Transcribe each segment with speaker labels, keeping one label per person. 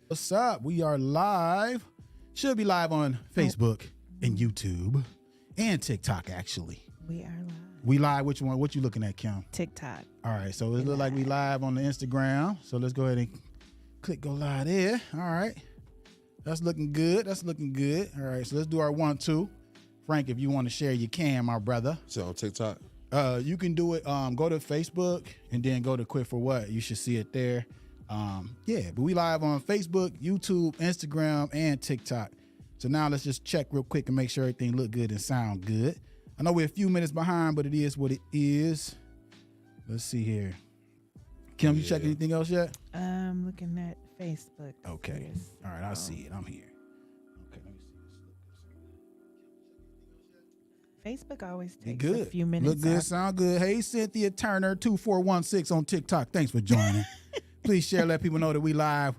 Speaker 1: What's up? We are live. Should be live on Facebook and YouTube and TikTok, actually.
Speaker 2: We are live.
Speaker 1: We live. Which one? What you looking at, Kim?
Speaker 2: TikTok.
Speaker 1: All right. So it look like we live on the Instagram. So let's go ahead and click go live there. All right. That's looking good. That's looking good. All right. So let's do our 1-2. Frank, if you want to share, you can, my brother.
Speaker 3: So on TikTok?
Speaker 1: You can do it. Go to Facebook and then go to Quit for What. You should see it there. But we live on Facebook, YouTube, Instagram, and TikTok. So now let's just check real quick and make sure everything look good and sound good. I know we're a few minutes behind, but it is what it is. Let's see here. Kim, you check anything else yet?
Speaker 2: I'm looking at Facebook.
Speaker 1: Okay. All right, I see it. I'm here. Okay, let me see.
Speaker 2: Facebook always takes
Speaker 1: Good.
Speaker 2: a few minutes.
Speaker 1: Look good, sound good. Hey, Cynthia Turner, 2416 on TikTok. Thanks for joining. Please share, let people know that we live.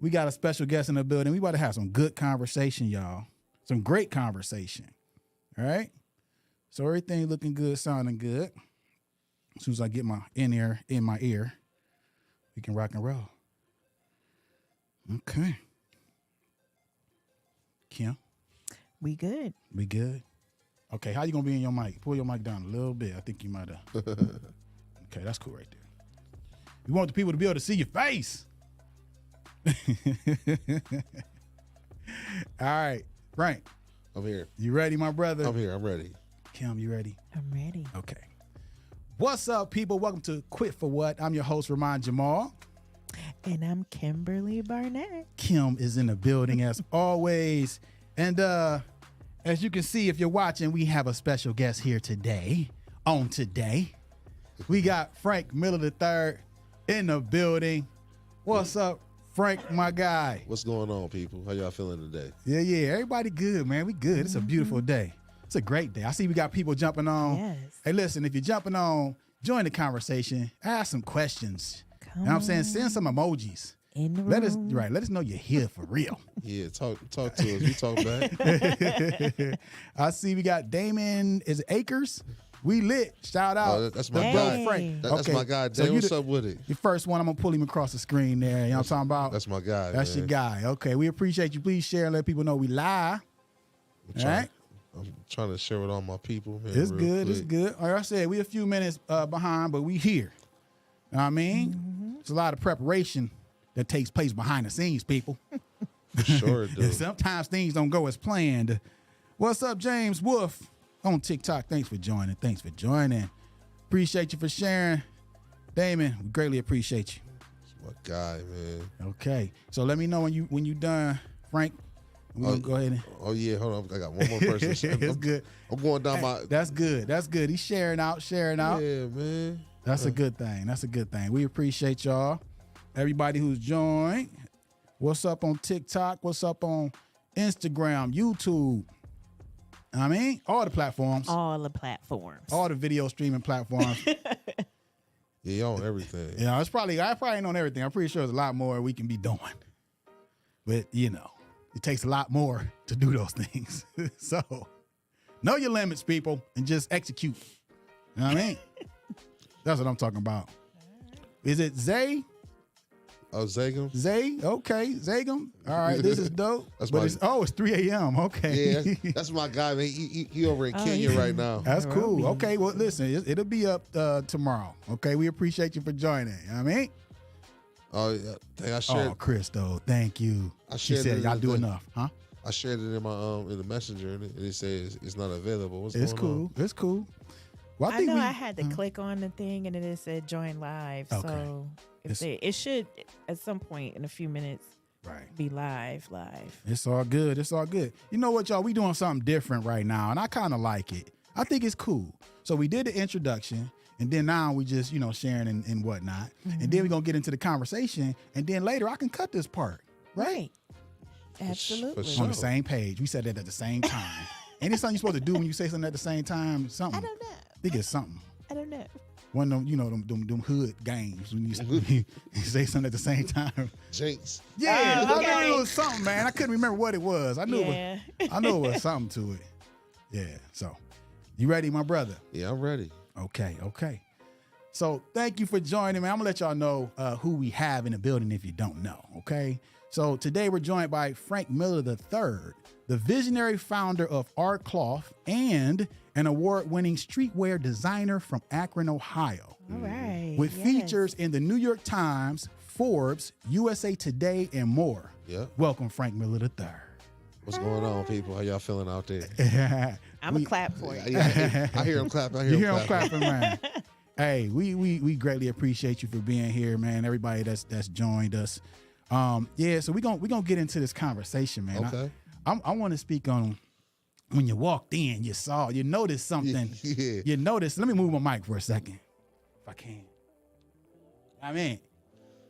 Speaker 1: We got a special guest in the building. We about to have some good conversation, y'all. Some great conversation. All right? So everything looking good, sounding good. As soon as I get my in-ear in my ear, we can rock and roll. Okay. Kim?
Speaker 2: We good.
Speaker 1: We good? Okay, how you gonna be in your mic? Pull your mic down a little bit. I think you might have. Okay, that's cool right there. We want the people to be able to see your face. All right, Frank.
Speaker 3: I'm here.
Speaker 1: You ready, my brother?
Speaker 3: I'm here. I'm ready.
Speaker 1: Kim, you ready?
Speaker 2: I'm ready.
Speaker 1: Okay. What's up, people? Welcome to Quit for What. I'm your host, Ramon Jamal.
Speaker 2: And I'm Kimberly Barnett.
Speaker 1: Kim is in the building as always. And as you can see, if you're watching, we have a special guest here today. We got Frank Miller III in the building. What's up, Frank, my guy?
Speaker 3: What's going on, people? How y'all feeling today?
Speaker 1: Yeah. Everybody good, man. We good. It's a beautiful day. It's a great day. I see we got people jumping on.
Speaker 2: Yes.
Speaker 1: Hey, listen, if you're jumping on, join the conversation. Ask some questions. You know what I'm saying? Send some emojis.
Speaker 2: In the
Speaker 1: Let
Speaker 2: room.
Speaker 1: us know you're here for real.
Speaker 3: Yeah, talk to us. We talk back.
Speaker 1: I see we got Damon. Is it Acres? We lit. Shout out.
Speaker 3: Oh, that's my
Speaker 2: Hey.
Speaker 3: guy.
Speaker 1: Frank.
Speaker 3: That's my guy.
Speaker 1: So
Speaker 3: Dave,
Speaker 1: you
Speaker 3: what's up with it?
Speaker 1: The first one, I'm going to pull him across the screen there. You know what I'm talking about?
Speaker 3: That's my guy.
Speaker 1: That's
Speaker 3: man.
Speaker 1: your guy. Okay, we appreciate you. Please share and let people know we live. All right?
Speaker 3: I'm trying to share with all my people, man.
Speaker 1: It's
Speaker 3: real
Speaker 1: good.
Speaker 3: quick.
Speaker 1: It's good. Like I said, we a few minutes behind, but we here. You know what I mean? It's a lot of preparation that takes place behind the scenes, people.
Speaker 3: Sure it
Speaker 1: And
Speaker 3: does.
Speaker 1: sometimes things don't go as planned. What's up, James Wolf on TikTok? Thanks for joining. Appreciate you for sharing. Damon, we greatly appreciate you.
Speaker 3: My guy, man.
Speaker 1: Okay. So let me know when you done, Frank. We're gonna go ahead and
Speaker 3: Oh yeah, hold on. I got one more person.
Speaker 1: it's good.
Speaker 3: I'm going down my.
Speaker 1: That's good. That's good. He's sharing out.
Speaker 3: Yeah, man.
Speaker 1: That's a good thing. We appreciate y'all. Everybody who's joined. What's up on TikTok? What's up on Instagram, YouTube? I mean, all the platforms.
Speaker 2: All the platforms.
Speaker 1: All the video streaming platforms.
Speaker 3: Yeah, y'all on everything.
Speaker 1: You know, I probably ain't on everything. I'm pretty sure there's a lot more we can be doing. But, you know, it takes a lot more to do those things. So, know your limits, people, and just execute. You know what I mean? That's what I'm talking about. Is it Zay?
Speaker 3: Oh, Zagum?
Speaker 1: Zay? Okay, Zagum. All right, this is dope.
Speaker 3: That's
Speaker 1: but
Speaker 3: my-
Speaker 1: it's 3 a.m. Okay.
Speaker 3: Yeah, that's my guy, man. He over in Kenya
Speaker 2: yeah.
Speaker 3: right now.
Speaker 1: That's cool.
Speaker 2: Nairobi.
Speaker 1: Okay, well, listen, it'll be up tomorrow. Okay, we appreciate you for joining. You know what I mean?
Speaker 3: Oh, yeah. Dang, I shared.
Speaker 1: Oh, Christo, thank you.
Speaker 3: I
Speaker 1: She
Speaker 3: shared
Speaker 1: said,
Speaker 3: it
Speaker 1: y'all
Speaker 3: the
Speaker 1: do
Speaker 3: other day.
Speaker 1: enough, huh?
Speaker 3: I shared it in my in the messenger, and it says it's not available. What's
Speaker 1: It's
Speaker 3: going
Speaker 1: cool. It's cool. Well,
Speaker 2: I know I had to click on the thing and then it said join live.
Speaker 1: Okay.
Speaker 2: So it should at some point in a few minutes
Speaker 1: Right.
Speaker 2: be live.
Speaker 1: It's all good. It's all good. You know what, y'all? We doing something different right now, and I kind of like it. I think it's cool. So we did the introduction, and then now we just, sharing and whatnot. And then we're going to get into the conversation, and then later I can cut this part. Right?
Speaker 2: Absolutely.
Speaker 3: sure.
Speaker 1: On the same page. We said that at the same time. Ain't it something you're supposed to do when you say something at the same time? Something.
Speaker 2: I don't know.
Speaker 1: I think it's something.
Speaker 2: I don't know.
Speaker 1: One of them, them hood games when you say something at the same time.
Speaker 3: Jinx.
Speaker 1: Yeah,
Speaker 2: Oh,
Speaker 1: I
Speaker 2: okay.
Speaker 1: knew it was something, man. I couldn't remember what it was. I knew
Speaker 2: Yeah.
Speaker 1: I knew it was something to it. Yeah. So, you ready, my brother?
Speaker 3: Yeah, I'm ready.
Speaker 1: Okay. So, thank you for joining me. I'm gonna let y'all know who we have in the building if you don't know. Okay. So today we're joined by Frank Miller III, the visionary founder of Art Cloth and an award-winning streetwear designer from Akron, Ohio.
Speaker 2: All right.
Speaker 1: With features in the New York Times, Forbes, USA Today, and more.
Speaker 3: Yeah.
Speaker 1: Welcome, Frank Miller III.
Speaker 3: What's going on, people? How y'all feeling out there?
Speaker 2: I'm a clap for you.
Speaker 3: I hear them clapping.
Speaker 1: You hear him clapping, man. Hey, we greatly appreciate you for being here, man. Everybody that's joined us. So we gonna get into this conversation, man.
Speaker 3: Okay.
Speaker 1: I want to speak on when you walked in, you noticed something.
Speaker 3: Yeah.
Speaker 1: You noticed. Let me move my mic for a second, if I can. I mean,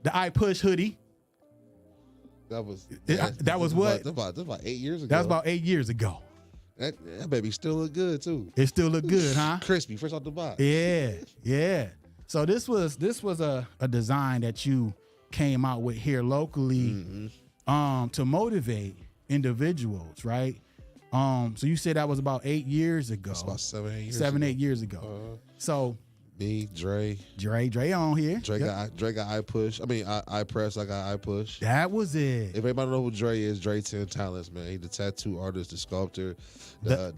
Speaker 1: the I Push hoodie.
Speaker 3: That was
Speaker 1: what?
Speaker 3: That's about 8 years ago.
Speaker 1: That was about 8 years ago.
Speaker 3: That baby still look good too.
Speaker 1: It still look good, huh?
Speaker 3: Crispy, fresh off the box.
Speaker 1: Yeah. So this was a design that you came out with here locally, to motivate individuals, right? So you said that was about 8 years ago.
Speaker 3: That's about 7, 8 years.
Speaker 1: 8 years ago. So
Speaker 3: me, Dre
Speaker 1: on here.
Speaker 3: Dre got I Push. I mean, I Press. I got I Push.
Speaker 1: That was it.
Speaker 3: If anybody know who Dre is, Dre 10 Talents, man. He's the tattoo artist, the sculptor, the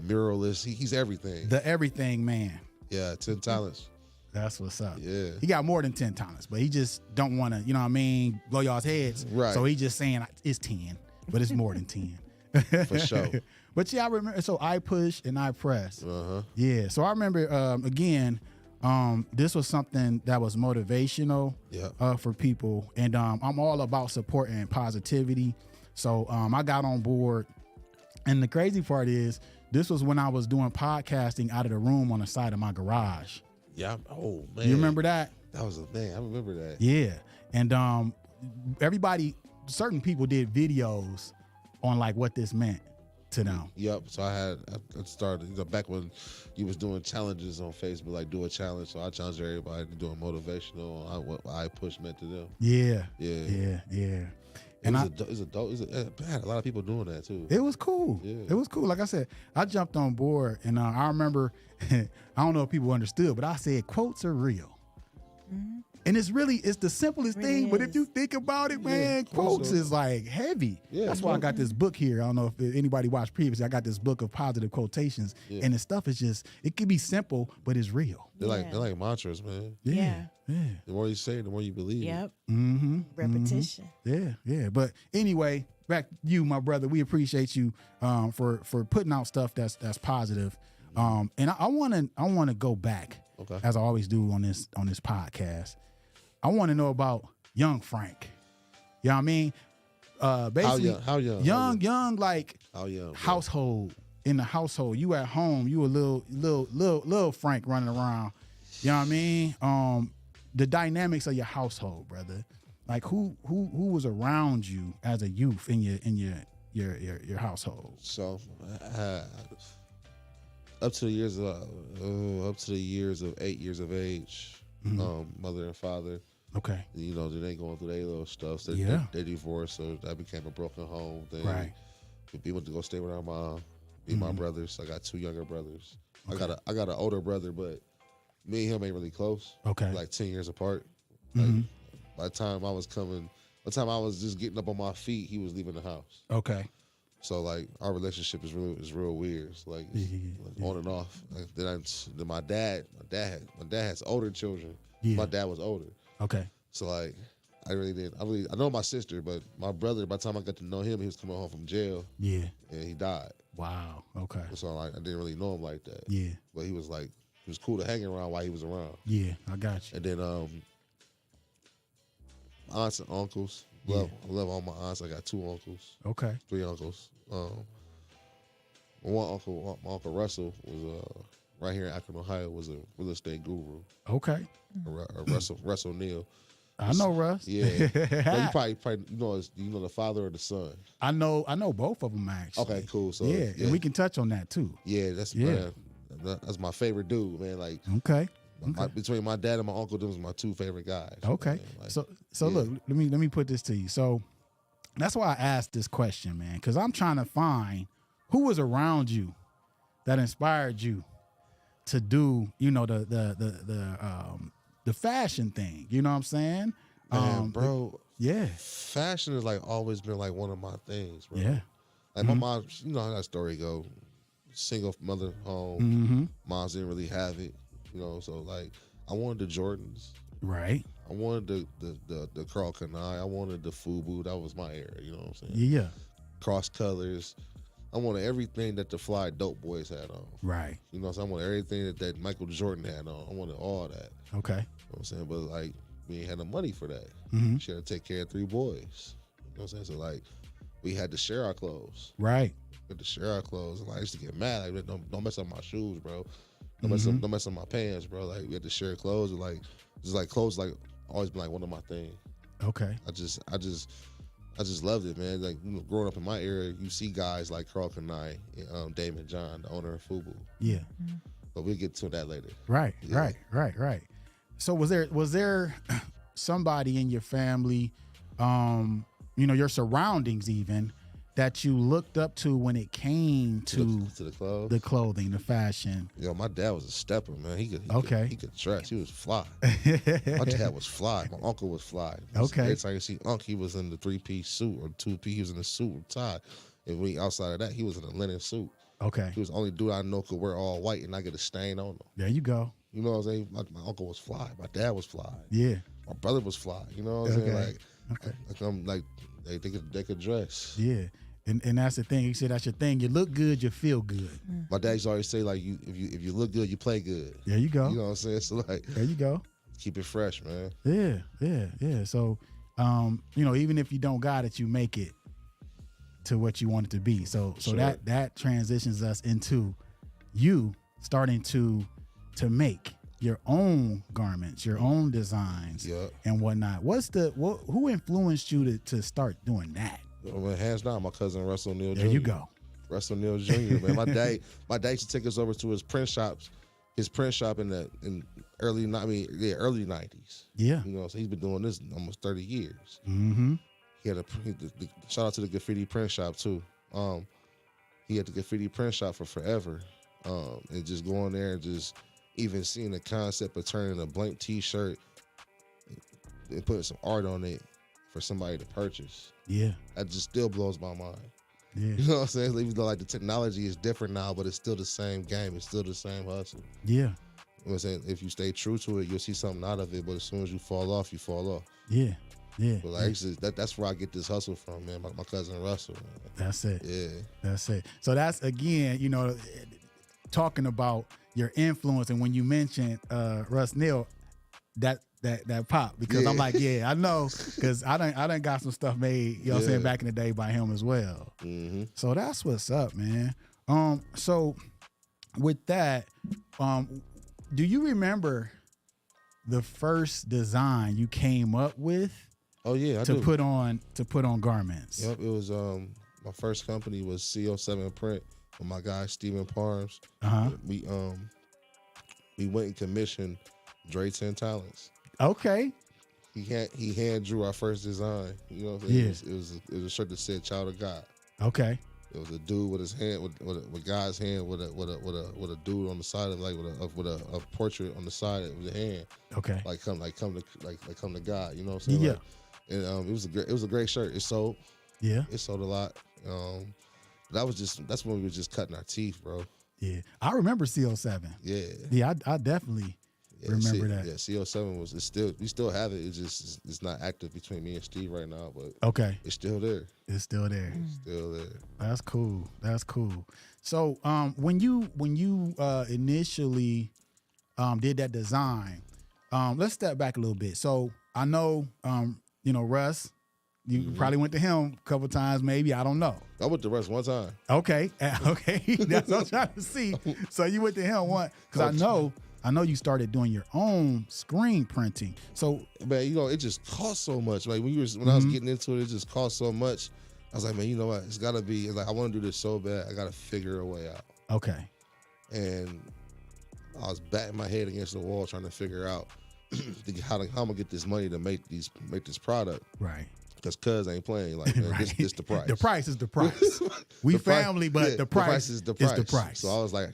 Speaker 3: muralist. He's everything.
Speaker 1: The everything man.
Speaker 3: Yeah, 10 Talents.
Speaker 1: That's what's up.
Speaker 3: Yeah.
Speaker 1: He got more than 10 talents, but he just don't want to, you know what I mean, blow y'all's heads.
Speaker 3: Right.
Speaker 1: So he just saying it's 10, but it's more than 10.
Speaker 3: For sure.
Speaker 1: But yeah, I remember. So I Push and I Press.
Speaker 3: Uh-huh.
Speaker 1: Yeah. So I remember again. This was something that was motivational for people, and I'm all about supporting positivity. So I got on board, and the crazy part is this was when I was doing podcasting out of the room on the side of my garage.
Speaker 3: Yeah. Oh man.
Speaker 1: You remember that?
Speaker 3: That was a man. I remember that.
Speaker 1: Yeah. And certain people did videos on like what this meant to them.
Speaker 3: Yep. So I started, back when you was doing challenges on Facebook, like do a challenge. So I challenged everybody to do a motivational on what I Push meant to them.
Speaker 1: Yeah.
Speaker 3: Yeah.
Speaker 1: And
Speaker 3: it had a lot of people doing that too.
Speaker 1: It was cool.
Speaker 3: Yeah.
Speaker 1: It was cool. Like I said, I jumped on board, and I remember, I don't know if people understood, but I said quotes are real. Mm-hmm. And it's the simplest thing, but if you think about it, man, quotes is like heavy. Yeah, that's why I got this book here. I don't know if anybody watched previously. I got this book of positive quotations, and the stuff is just, it can be simple, but it's real.
Speaker 3: They're like mantras, man.
Speaker 1: Yeah.
Speaker 3: The more you say it, the more you believe.
Speaker 2: Yep.
Speaker 3: Mm-hmm.
Speaker 2: Repetition.
Speaker 1: Yeah. But anyway, back to you, my brother. We appreciate you for putting out stuff that's positive. And I want to go back, as I always do on this podcast. I want to know about young Frank. You know what I mean? Basically,
Speaker 3: how young?
Speaker 1: Young, like
Speaker 3: how young?
Speaker 1: Household. In the household, you at home, you a little Frank running around. You know what I mean? The dynamics of your household, brother. Like who was around you as a youth in your household?
Speaker 3: So up to the years of 8 years of age, mother and father.
Speaker 1: Okay.
Speaker 3: You know, they going through their little stuff. So they divorced, so that became a broken home thing.
Speaker 1: Right.
Speaker 3: We went to go stay with our mom. Me and my brothers. I got 2 younger brothers. Okay. I got an older brother, but me and him ain't really close. Okay. Like 10 years apart. Like, by the time I was just getting up on my feet, he was leaving the house.
Speaker 1: Okay.
Speaker 3: So like our relationship is real weird. It's like, on and off. Like, then my dad has older children. Yeah. My dad was older.
Speaker 1: Okay.
Speaker 3: So like I know my sister, but my brother, by the time I got to know him, he was coming home from jail. Yeah. And he died.
Speaker 1: Wow. Okay.
Speaker 3: So like I didn't really know him like that.
Speaker 1: Yeah.
Speaker 3: But he was cool to hang around while he was around.
Speaker 1: Yeah, I got you.
Speaker 3: And then aunts and uncles. I love all my aunts. I got 2 uncles. Okay. 3 uncles. My uncle Russell was right here in Akron, Ohio, was a real estate guru. Okay. Russell Neal.
Speaker 1: I know Russ.
Speaker 3: Yeah. Well, you probably you know the father or the son.
Speaker 1: I know both of them actually.
Speaker 3: Okay, cool. So
Speaker 1: yeah, and we can touch on that too.
Speaker 3: Yeah, that's my favorite dude, man. Like between my dad and my uncle, those are my 2 favorite guys. Okay. Man. Like,
Speaker 1: so look, let me put this to you. So that's why I asked this question, man, because I'm trying to find who was around you that inspired you to do, the fashion thing. You know what I'm saying?
Speaker 3: Bro.
Speaker 1: Yeah.
Speaker 3: Fashion has like always been like one of my things, bro.
Speaker 1: Yeah.
Speaker 3: Like my mom, you know how that story go. Single mother home. Moms didn't really have it, you know. So like, I wanted the Jordans.
Speaker 1: Right.
Speaker 3: I wanted the Carl Kanai. I wanted the FUBU. That was my era. You know what I'm saying?
Speaker 1: Yeah.
Speaker 3: Cross colors. I wanted everything that the fly dope boys had on.
Speaker 1: Right.
Speaker 3: You know what I'm saying? I wanted everything that Michael Jordan had on. I wanted all that.
Speaker 1: Okay.
Speaker 3: You know what I'm saying? But like, we ain't had the money for that. She had to take care of 3 boys. You know what I'm saying? So like, we had to share our clothes.
Speaker 1: Right.
Speaker 3: We had to share our clothes. And like, I used to get mad. Like, don't mess up my shoes, bro. Don't mess up my pants, bro. Like, we had to share clothes. And like, just like clothes, like always been like one of my things.
Speaker 1: Okay.
Speaker 3: I just loved it, man. Like, you know, growing up in my era, you see guys like Carl Kanai, Damon John, the owner of FUBU.
Speaker 1: Yeah.
Speaker 3: But we'll get to that later.
Speaker 1: Right.
Speaker 3: Yeah.
Speaker 1: Right. So was there somebody in your family, you know, your surroundings even, that you looked up to when it came to
Speaker 3: the clothes,
Speaker 1: the fashion?
Speaker 3: Yo, my dad was a stepper, man. He could dress. He was fly. My dad was fly. My uncle was fly.
Speaker 1: Okay.
Speaker 3: Every time you see Uncle, he was in the 3-piece suit or 2-piece. He was in a suit and tie. And when outside of that, he was in a linen suit.
Speaker 1: Okay.
Speaker 3: He was the only dude I know could wear all white and not get a stain on him.
Speaker 1: There you go.
Speaker 3: You know what I'm saying? My uncle was fly. My dad was fly.
Speaker 1: Yeah.
Speaker 3: My brother was fly. You know what I'm saying? Like I'm like they could dress.
Speaker 1: Yeah. And that's the thing. He said that's your thing. You look good, you feel good.
Speaker 3: My dad used to always say, like, if you look good, you play good.
Speaker 1: There you go.
Speaker 3: You know what I'm saying? So like,
Speaker 1: there you go.
Speaker 3: Keep it fresh, man.
Speaker 1: Yeah. So, you know, even if you don't got it, you make it to what you want it to be. So
Speaker 3: Sure.
Speaker 1: that transitions us into you starting to make your own garments, your own designs, and whatnot. Who influenced you to start doing that?
Speaker 3: Well, hands down, my cousin Russell Neal Jr.
Speaker 1: There you go.
Speaker 3: Russell Neal Jr. Man, my dad used to take us over to his print shop in early 90s.
Speaker 1: Yeah.
Speaker 3: You know, so he's been doing this almost 30 years.
Speaker 1: Mm-hmm.
Speaker 3: He had shout out to the graffiti print shop too. He had the graffiti print shop for forever. And just going there and just even seeing the concept of turning a blank T-shirt and putting some art on it for somebody to purchase. Yeah. That just still blows my mind. Yeah. You know what I'm saying? Even though like the technology is different now, but it's still the same game. It's still the same hustle. Yeah. You know what I'm saying? If you stay true to it, you'll see something out of it. But as soon as you fall off, you fall off. Yeah. Yeah. But like that's where I get this hustle from, man. My cousin Russell. Man. That's it. Yeah. That's it.
Speaker 1: So that's again, you know, talking about your influence, and when you mentioned Russ Neal, that pop, because I'm like, yeah, I know, because I done got some stuff made, you know what I'm saying, back in the day by him as well. Mm-hmm. So that's what's up, man. So with that, do you remember the first design you came up with?
Speaker 3: Oh yeah, I
Speaker 1: to
Speaker 3: do.
Speaker 1: put on garments.
Speaker 3: Yep, it was my first company was CO7 Print with my guy Steven Parms. We went and commissioned Dre 10 Talents. Okay. He hand drew our first design. You know what I'm saying? Yeah. It was a shirt that said "Child of God." Okay. It was a dude with his hand with God's hand with a dude on the side of with a portrait on the side of the hand. Okay. Like come to God. You know what I'm saying? Yeah. Like, and it was a great shirt. It sold. Yeah. It sold a lot. That's when we were just cutting our teeth, bro. Yeah. I remember CO7. Yeah. Yeah, I definitely remember that. Yeah, CO7 we still have it. It's not active between me and Steve right now, but okay. It's still there. It's still there. It's still there. That's cool. So when you initially did that design, let's step back a little bit. So I know you know, Russ, you probably went to him a couple times, maybe. I don't know. I went to Russ one time. Okay. Okay. That's what I'm trying to see. So you went to him one, because I know you started doing your own screen printing. So man, you know, it just cost so much. Like when I was getting into it, it just cost so much. I was like, man, you know what? It's gotta be like I want to do this so bad. I gotta figure a way out. Okay. And I was batting my head against the wall trying to figure out how I'm gonna get this money to make this product. Right. Because cuz ain't playing like, man, right. this the price. The price is the price. We family, but the price is the price. So I was like,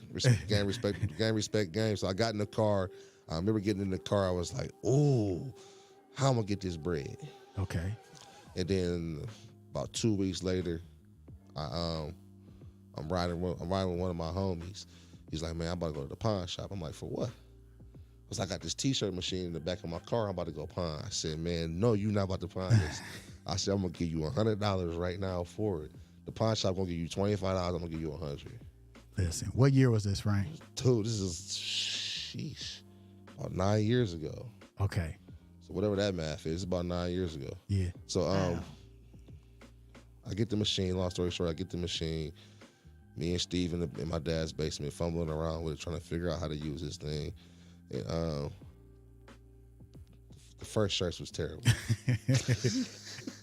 Speaker 3: game respect game. So I got in the car. I remember getting in the car. I was like, oh, how I'm gonna get this bread.
Speaker 1: Okay.
Speaker 3: And then about 2 weeks later, I'm riding with one of my homies. He's like, man, I'm about to go to the pawn shop. I'm like, for what? Because I got this T-shirt machine in the back of my car. I'm about to go pawn. I said, man, no, you're not about to pawn this. I said, I'm gonna give you $100 right now for it. The pawn shop gonna give you $25. I'm gonna give you $100.
Speaker 1: Listen, what year was this, Frank?
Speaker 3: Dude, this is about 9 years ago.
Speaker 1: Okay.
Speaker 3: So whatever that math is, it's about 9 years ago.
Speaker 1: Yeah.
Speaker 3: So I get the machine. Long story short, I get the machine. Me and Steve in my dad's basement, fumbling around with it, trying to figure out how to use this thing. And, the first shirts was terrible.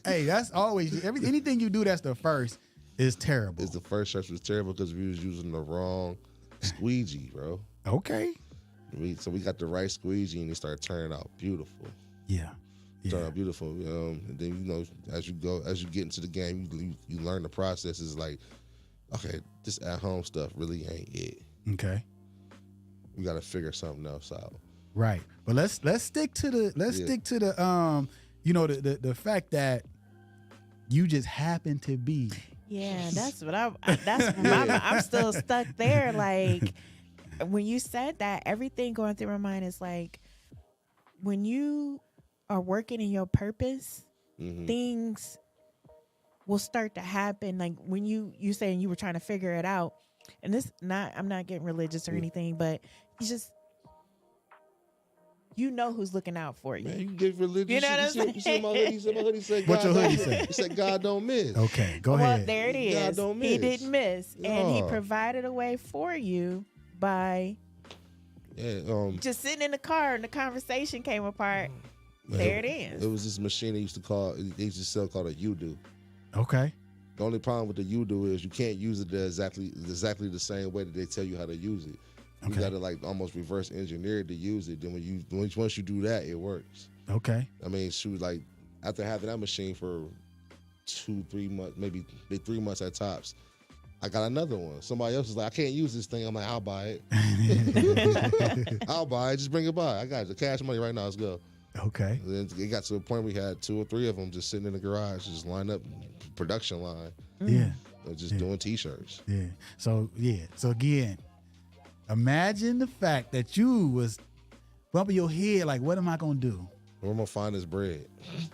Speaker 1: Hey, that's always anything you do that's the first is terrible.
Speaker 3: The first shirts was terrible because we was using the wrong squeegee, bro.
Speaker 1: Okay.
Speaker 3: So we got the right squeegee and it started turning out beautiful.
Speaker 1: Yeah.
Speaker 3: Turn out beautiful. And then as you get into the game, you learn the process. Is like, okay, this at home stuff really ain't it.
Speaker 1: Okay.
Speaker 3: We got to figure something else out.
Speaker 1: Right. But let's stick to the the fact that you just happen to be.
Speaker 2: Yeah, that's what I'm still stuck there. Like when you said that, everything going through my mind is like, when you are working in your purpose, things will start to happen. Like when you saying you were trying to figure it out, and I'm not getting religious or anything, but it's just, you know who's looking out for you.
Speaker 3: Man, you get religious.
Speaker 2: You know what I'm saying?
Speaker 3: You see my hoodie said,
Speaker 1: what your hoodie say?
Speaker 3: It said, God don't miss.
Speaker 1: Okay, go
Speaker 2: Well,
Speaker 1: ahead.
Speaker 2: there it is.
Speaker 3: God don't miss.
Speaker 2: He didn't miss. And he
Speaker 3: No.
Speaker 2: provided a way for you by just sitting in the car and the conversation came apart. There it is.
Speaker 3: It was this machine they used to sell called a U-Do.
Speaker 1: Okay.
Speaker 3: The only problem with the U-Do is you can't use it exactly the same way that they tell you how to use it. You
Speaker 1: Okay.
Speaker 3: got to like almost reverse engineer it to use it. Then once you do that, it works.
Speaker 1: Okay.
Speaker 3: I mean, shoot, like after having that machine for 2-3 months, maybe 3 months at tops, I got another one. Somebody else is like, I can't use this thing. I'm like, I'll buy it. I'll buy it. Just bring it by. I got the cash money right now. Let's go.
Speaker 1: Okay.
Speaker 3: And then it got to a point we had 2 or 3 of them just sitting in the garage, just lined up, production line.
Speaker 1: Yeah.
Speaker 3: Just doing T-shirts.
Speaker 1: Yeah. So again, imagine the fact that you was bumping your head like, what am I gonna do?
Speaker 3: Where am I gonna find this bread?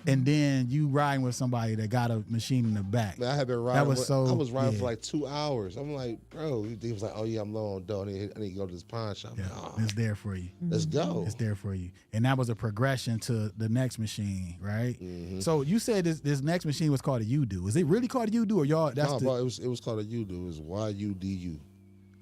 Speaker 1: And then you riding with somebody that got a machine in the back.
Speaker 3: Man, I had been riding.
Speaker 1: I was
Speaker 3: riding for like 2 hours. I'm like, bro. He was like, oh yeah, I'm low on dough. I need to go to this pawn shop.
Speaker 1: Yeah,
Speaker 3: Like,
Speaker 1: it's there for you.
Speaker 3: let's go.
Speaker 1: It's there for you. And that was a progression to the next machine, right?
Speaker 3: Mm-hmm.
Speaker 1: So you said this next machine was called a U-Do. Is it really called a U-Do or y'all? That's
Speaker 3: bro, it was called a U-Do. It was YUDU.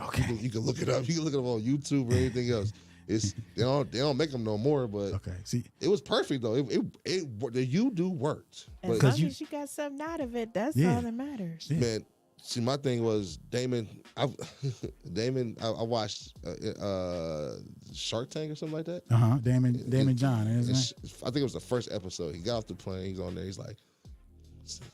Speaker 1: Okay.
Speaker 3: You can look it up. You can look it up on YouTube or anything else. They don't make them no more, but
Speaker 1: Okay. See,
Speaker 3: it was perfect though. The U-Do worked.
Speaker 2: As
Speaker 3: But
Speaker 2: long as you got something out of it, that's all that matters.
Speaker 1: Yeah.
Speaker 3: man, see, my thing was Damon. I watched Shark Tank or something like that.
Speaker 1: Damon John, isn't it?
Speaker 3: I think it was the first episode. He got off the plane. He's on there. He's like,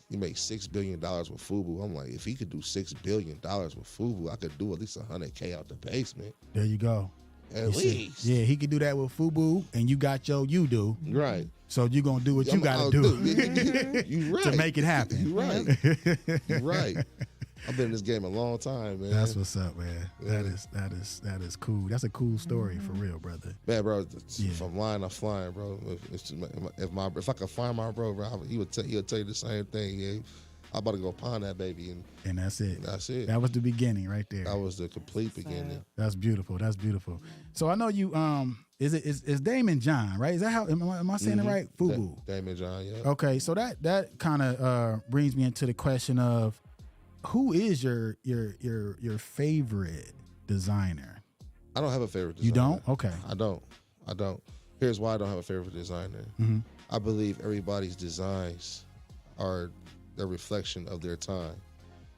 Speaker 3: he made $6 billion with FUBU. I'm like, if he could do $6 billion with FUBU, I could do at least $100K out the basement.
Speaker 1: There you go.
Speaker 3: At least.
Speaker 1: Yeah, he could do that with FUBU, and you got your U-Do.
Speaker 3: Right.
Speaker 1: So you're going to do what you got to do
Speaker 3: You right.
Speaker 1: to make it happen.
Speaker 3: You right. You right. I've been in this game a long time, man.
Speaker 1: That's what's up, man.
Speaker 3: Yeah.
Speaker 1: That is cool. That's a cool story for real, brother.
Speaker 3: Man, bro, if I'm lying, I'm flying, bro. If I could find my bro, he'll tell you the same thing. Yeah, I'm about to go pawn that baby,
Speaker 1: and that's it.
Speaker 3: That's it.
Speaker 1: That was the beginning right there.
Speaker 3: That was the complete beginning.
Speaker 1: That's beautiful. That's beautiful. So I know you. Is Damon John, right? Is that how? Am I saying it right? FUBU.
Speaker 3: Damon John. Yeah.
Speaker 1: Okay, so that kind of brings me into the question of, who is your favorite designer?
Speaker 3: I don't have a favorite designer.
Speaker 1: You don't? Okay.
Speaker 3: I don't. Here's why I don't have a favorite designer.
Speaker 1: Mm-hmm.
Speaker 3: I believe everybody's designs are a reflection of their time.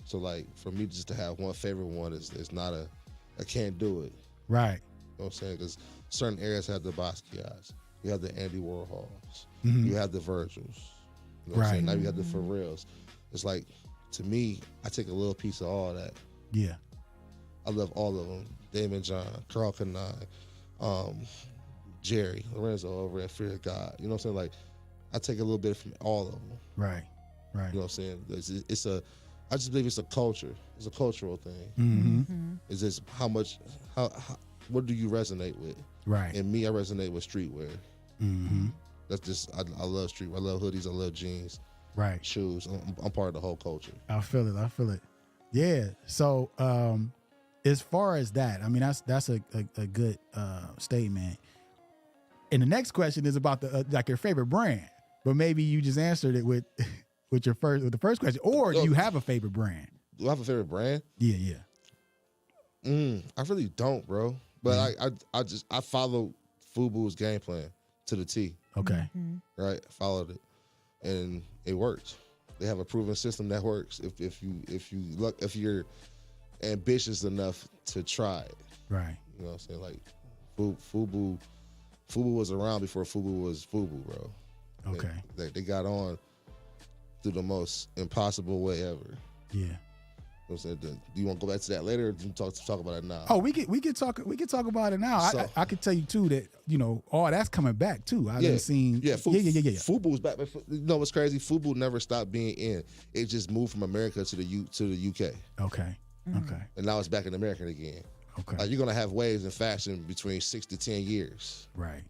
Speaker 3: So like for me just to have one favorite one is not I can't do it.
Speaker 1: Right.
Speaker 3: You know what I'm saying? Because certain areas have the Basquiat's. You have the Andy Warhols.
Speaker 1: Mm-hmm.
Speaker 3: You have the Virgils. You know what I'm saying? Now you have the Pharrells. It's like, to me, I take a little piece of all that.
Speaker 1: Yeah.
Speaker 3: I love all of them. Damon John, Carl Kanai, Jerry, Lorenzo over at Fear of God. You know what I'm saying? Like, I take a little bit from all of them.
Speaker 1: Right.
Speaker 3: You know what I'm saying? I just believe it's a culture. It's a cultural thing.
Speaker 1: Mm-hmm.
Speaker 3: It's just how what do you resonate with?
Speaker 1: Right.
Speaker 3: And me, I resonate with streetwear.
Speaker 1: Mm-hmm.
Speaker 3: That's just, I love streetwear. I love hoodies. I love jeans.
Speaker 1: Right.
Speaker 3: Shoes. I'm part of the whole culture.
Speaker 1: I feel it. Yeah. So, as far as that, I mean, that's a good statement. And the next question is about the like your favorite brand, but maybe you just answered it with the first question, or do you have a favorite brand?
Speaker 3: Do I have a favorite brand?
Speaker 1: Yeah.
Speaker 3: I really don't, bro. But I follow Fubu's game plan to the T.
Speaker 1: Okay.
Speaker 3: Right, I followed it, and it works. They have a proven system that works. If you're ambitious enough to try it.
Speaker 1: Right.
Speaker 3: You know what I'm saying? Like Fubu was around before Fubu was Fubu, bro.
Speaker 1: Okay.
Speaker 3: They got on through the most impossible way ever.
Speaker 1: Yeah.
Speaker 3: You know what I'm saying? Do you want to go back to that later, or do you talk about it now?
Speaker 1: Oh, we could talk about it now.
Speaker 3: So,
Speaker 1: I could tell you too that all that's coming back too. I haven't seen.
Speaker 3: Yeah.
Speaker 1: Fubu
Speaker 3: was back. You know what's crazy? Fubu never stopped being in. It just moved from America to the UK.
Speaker 1: Okay. Okay.
Speaker 3: And now it's back in America again.
Speaker 1: Okay.
Speaker 3: Like, you're gonna have waves in fashion between 6 to 10 years.
Speaker 1: Right.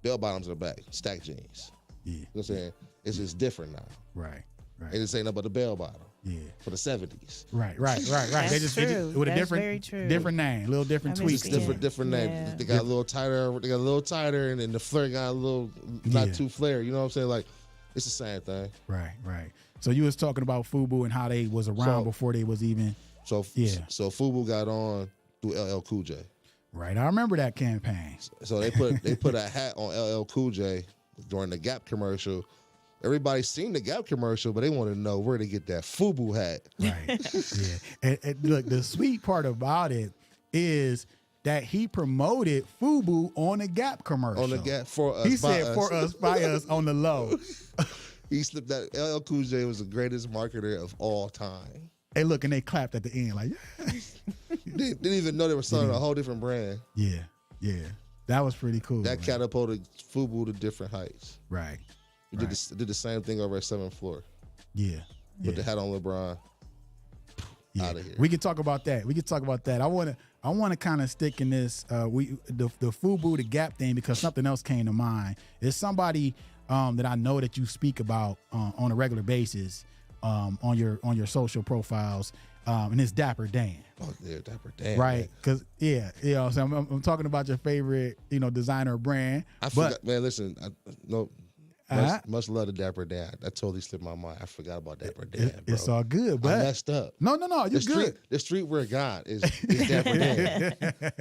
Speaker 3: Bell bottoms are back. Stack jeans.
Speaker 1: Yeah.
Speaker 3: You know what I'm saying? It's just different now.
Speaker 1: Right.
Speaker 3: And this ain't nothing but a bell bottom.
Speaker 1: Yeah.
Speaker 3: For the 70s.
Speaker 1: Right.
Speaker 2: That's
Speaker 1: They just with a different name, little different tweaks.
Speaker 3: Different name.
Speaker 2: Yeah.
Speaker 3: They got a little tighter, and then the flare got a little not too flare. You know what I'm saying? Like, it's the same thing.
Speaker 1: Right. So you was talking about Fubu and how they was around before they was even.
Speaker 3: So Fubu got on through LL Cool J.
Speaker 1: Right. I remember that campaign.
Speaker 3: So they put a hat on LL Cool J during the Gap commercial. Everybody seen the Gap commercial, but they want to know where to get that Fubu hat.
Speaker 1: Right. Yeah. And look, the sweet part about it is that he promoted Fubu on the Gap commercial.
Speaker 3: On the Gap for us.
Speaker 1: He said for us, by us on the low.
Speaker 3: He slipped that. LL Cool J was the greatest marketer of all time.
Speaker 1: Hey, look, and they clapped at the end like,
Speaker 3: They didn't even know they were selling a whole different brand.
Speaker 1: Yeah. That was pretty cool.
Speaker 3: That catapulted Fubu to different heights.
Speaker 1: Right.
Speaker 3: We did the same thing over at 7th floor.
Speaker 1: Yeah.
Speaker 3: Put the hat on LeBron. Out of here.
Speaker 1: We can talk about that. I want to kind of stick in this the Fubu, the Gap thing, because something else came to mind. It's somebody that I know that you speak about on a regular basis on your social profiles, and it's Dapper Dan.
Speaker 3: Oh yeah, Dapper Dan.
Speaker 1: Right, because so I'm talking about your favorite designer brand.
Speaker 3: I forgot, man. Listen, much love to Dapper Dan. That totally slipped my mind. I forgot about Dapper Dan. Bro.
Speaker 1: It's all good, but
Speaker 3: I messed up.
Speaker 1: No, you're good.
Speaker 3: The streetwear god is Dapper Dan.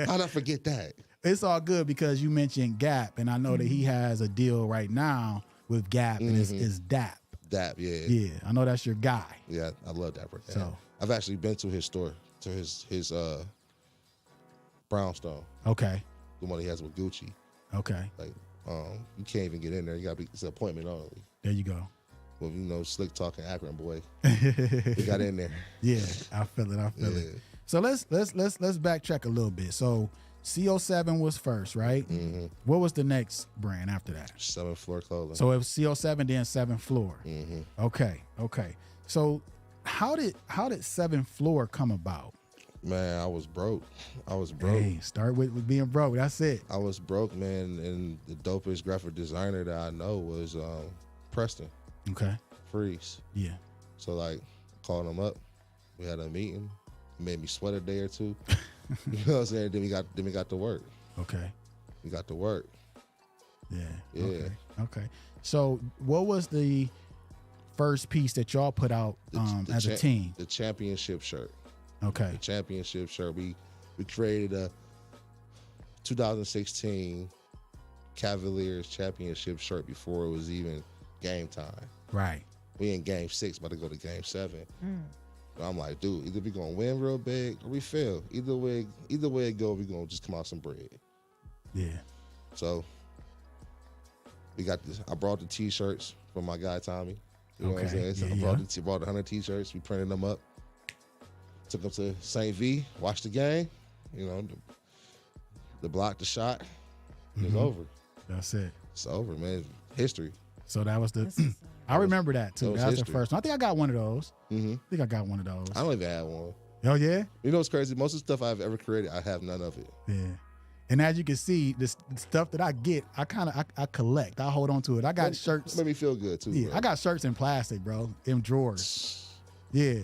Speaker 3: How'd I forget that?
Speaker 1: It's all good because you mentioned Gap, and I know that he has a deal right now with Gap, and it's DAP.
Speaker 3: DAP, yeah.
Speaker 1: Yeah, I know that's your guy.
Speaker 3: Yeah, I love Dapper Dan.
Speaker 1: So
Speaker 3: I've actually been to his store, to his brownstone.
Speaker 1: Okay.
Speaker 3: The one he has with Gucci.
Speaker 1: Okay.
Speaker 3: Like, you can't even get in there. It's an appointment only.
Speaker 1: There you go.
Speaker 3: Well, slick talking Akron boy. We got in there.
Speaker 1: Yeah, I feel it. So let's backtrack a little bit. So CO7 was first, right?
Speaker 3: Mm-hmm.
Speaker 1: What was the next brand after that?
Speaker 3: 7th floor clothing.
Speaker 1: So it was CO7, then 7th floor.
Speaker 3: Mm-hmm.
Speaker 1: Okay. So how did 7th floor come about?
Speaker 3: Man, I was broke.
Speaker 1: Hey, start with being broke. That's it.
Speaker 3: I was broke, man, and the dopest graphic designer that I know was Preston.
Speaker 1: Okay.
Speaker 3: Freeze.
Speaker 1: Yeah.
Speaker 3: So like, called him up. We had a meeting. He made me sweat a day or two. You know what I'm saying? Then we got to work.
Speaker 1: Okay.
Speaker 3: We got to work.
Speaker 1: Yeah. Okay. So what was the first piece that y'all put out as a team?
Speaker 3: The championship shirt.
Speaker 1: Okay.
Speaker 3: The championship shirt. We created a 2016 Cavaliers championship shirt before it was even game time.
Speaker 1: Right.
Speaker 3: We in game 6, about to go to game 7. But I'm like, dude, either we gonna win real big or we fail. Either way it go, we gonna just come out some bread.
Speaker 1: Yeah.
Speaker 3: So we got this. I brought the t-shirts from my guy Tommy. You know what I'm saying? So I brought 100 t-shirts. We printed them up. Took them to St. V. Watched the game. You know, the block, the shot. It's over.
Speaker 1: That's it.
Speaker 3: It's over, man. History.
Speaker 1: So that was I remember that too. That was the first one. I think I got one of those.
Speaker 3: Mm-hmm.
Speaker 1: I think I got one of those.
Speaker 3: I don't even have one.
Speaker 1: Oh yeah.
Speaker 3: You know what's crazy? Most of the stuff I've ever created, I have none of it.
Speaker 1: Yeah. And as you can see, the stuff that I get, I collect. I hold on to it. I got shirts.
Speaker 3: It made me feel good too.
Speaker 1: Yeah,
Speaker 3: bro.
Speaker 1: I got shirts in plastic, bro. In drawers. Yeah.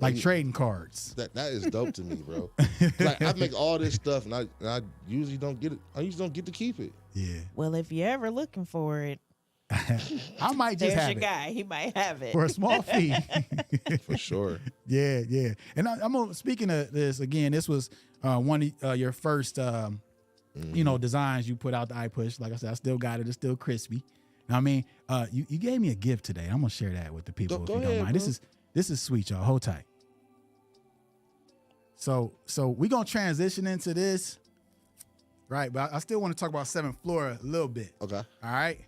Speaker 1: Like trading cards.
Speaker 3: That is dope to me, bro. Like I make all this stuff and I usually don't get it. I usually don't get to keep it.
Speaker 1: Yeah.
Speaker 2: Well, if you're ever looking for it,
Speaker 1: I might just have it.
Speaker 2: There's your guy. He might have it
Speaker 1: for a small fee.
Speaker 3: For sure.
Speaker 1: Yeah. And I'm speaking of this again. This was one of your first, designs you put out the iPush. Like I said, I still got it. It's still crispy. I mean, you gave me a gift today. I'm gonna share that with the people if you don't mind. Bro. This is sweet, y'all. Hold tight. So we're gonna transition into this, right? But I still want to talk about 7th Floor a little bit.
Speaker 3: Okay.
Speaker 1: All right.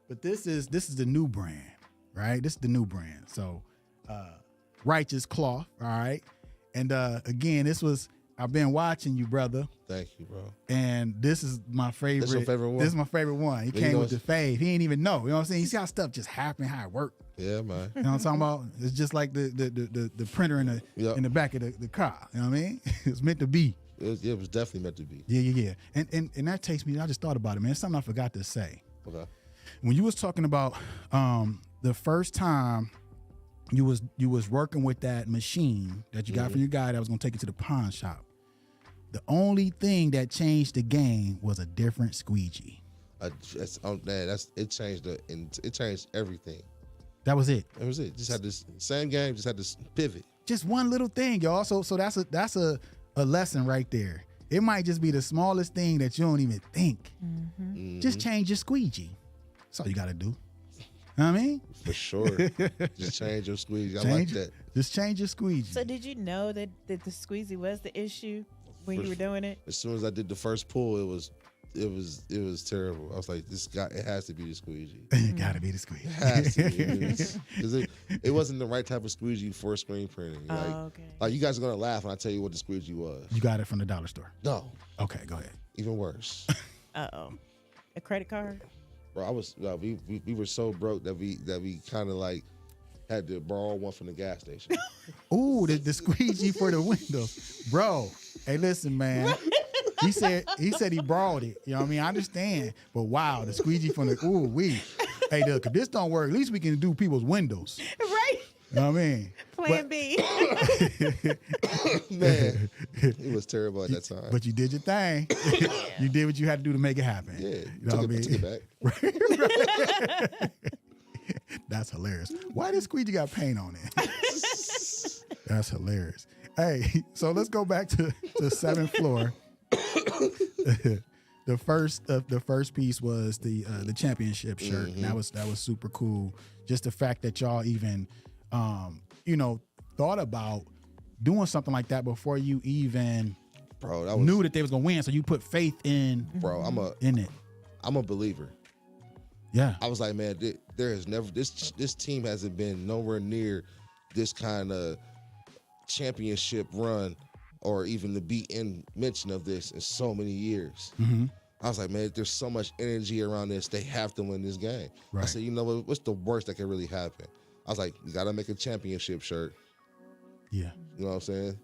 Speaker 1: But this is the new brand, right? This is the new brand. So Righteous Cloth, all right. And again, I've been watching you, brother.
Speaker 3: Thank you, bro.
Speaker 1: And this is my favorite.
Speaker 3: This your favorite one?
Speaker 1: This is my favorite one. He came with the fave. He ain't even know. You know what I'm saying? You see how stuff just happen, how it work.
Speaker 3: Yeah, man.
Speaker 1: You know what I'm talking about? It's just like the printer in the back of the car. You know what I mean? It's meant to be.
Speaker 3: It was definitely meant to be.
Speaker 1: Yeah. And that takes me, I just thought about it, man. It's something I forgot to say.
Speaker 3: Okay.
Speaker 1: When you was talking about the first time you was working with that machine that you got from your guy that was gonna take it to the pawn shop, the only thing that changed the game was a different squeegee.
Speaker 3: It changed everything.
Speaker 1: That was it.
Speaker 3: That was it. Just had this same game. Just had this pivot.
Speaker 1: Just one little thing, y'all. So that's a lesson right there. It might just be the smallest thing that you don't even think.
Speaker 3: Mm-hmm.
Speaker 1: Just change your squeegee. That's all you got to do. You know what I mean?
Speaker 3: For sure. Just change your squeegee. I like that.
Speaker 1: Just change your squeegee.
Speaker 2: So did you know that the squeegee was the issue when you were doing it?
Speaker 3: As soon as I did the first pull, it was terrible. I was like, it has to be the squeegee.
Speaker 1: It got to be the squeegee.
Speaker 3: It has to be. Because it wasn't the right type of squeegee for screen printing.
Speaker 2: Okay.
Speaker 3: Like you guys are going to laugh when I tell you what the squeegee was.
Speaker 1: You got it from the dollar store?
Speaker 3: No.
Speaker 1: Okay, go ahead.
Speaker 3: Even worse.
Speaker 2: Uh-oh. A credit card?
Speaker 3: Bro, we were so broke that we kind of like had to borrow one from the gas station.
Speaker 1: Ooh, the squeegee for the windows. Bro, hey, listen, man. He said he borrowed it. You know what I mean? I understand. But wow, the squeegee from the Hey, look, if this don't work, at least we can do people's windows.
Speaker 2: Right.
Speaker 1: You know what I mean?
Speaker 2: Plan B.
Speaker 3: Man, it was terrible at that time.
Speaker 1: But you did your thing. You did what you had to do to make it happen.
Speaker 3: Yeah,
Speaker 1: you know what I mean?
Speaker 3: took it back.
Speaker 1: That's hilarious. Why did squeegee got paint on it? That's hilarious. Hey, so let's go back to the 7th Floor. The first piece was the championship shirt. Mm-hmm. That was super cool. Just the fact that y'all even thought about doing something like that before you even knew that they was gonna win. So you put faith in
Speaker 3: I'm a believer.
Speaker 1: Yeah.
Speaker 3: I was like, man, there has never this team hasn't been nowhere near this kind of championship run or even to be in mention of this in so many years.
Speaker 1: Mm-hmm.
Speaker 3: I was like, man, there's so much energy around this. They have to win this game.
Speaker 1: Right.
Speaker 3: I said, you know what? What's the worst that can really happen? I was like, you got to make a championship shirt.
Speaker 1: Yeah.
Speaker 3: You know what I'm saying?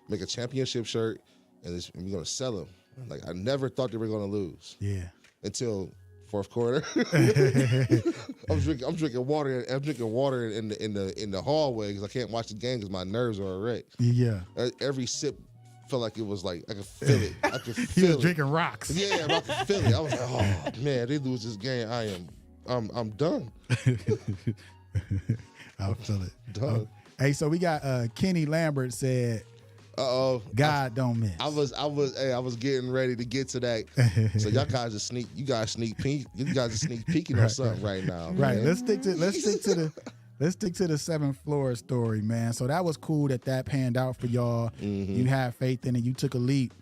Speaker 3: Make a championship shirt, and we're going to sell them. Like, I never thought they were going to lose.
Speaker 1: Yeah.
Speaker 3: Until fourth quarter. I'm drinking water. I'm drinking water in the hallway because I can't watch the game because my nerves are a wreck.
Speaker 1: Yeah.
Speaker 3: Every sip felt like it was like I could feel it. I could feel
Speaker 1: he was drinking rocks.
Speaker 3: Yeah, I could feel it. I was like, oh man, they lose this game. I'm done.
Speaker 1: I'll feel it.
Speaker 3: Done.
Speaker 1: Hey, so we got Kenny Lambert said,
Speaker 3: Uh-oh.
Speaker 1: God don't miss.
Speaker 3: I was getting ready to get to that. So you guys are sneak peeking on something right now.
Speaker 1: Right.
Speaker 3: Man.
Speaker 1: Let's stick to the 7th Floor story, man. So that was cool that panned out for y'all.
Speaker 3: Mm-hmm.
Speaker 1: You had faith in it. You took a leap,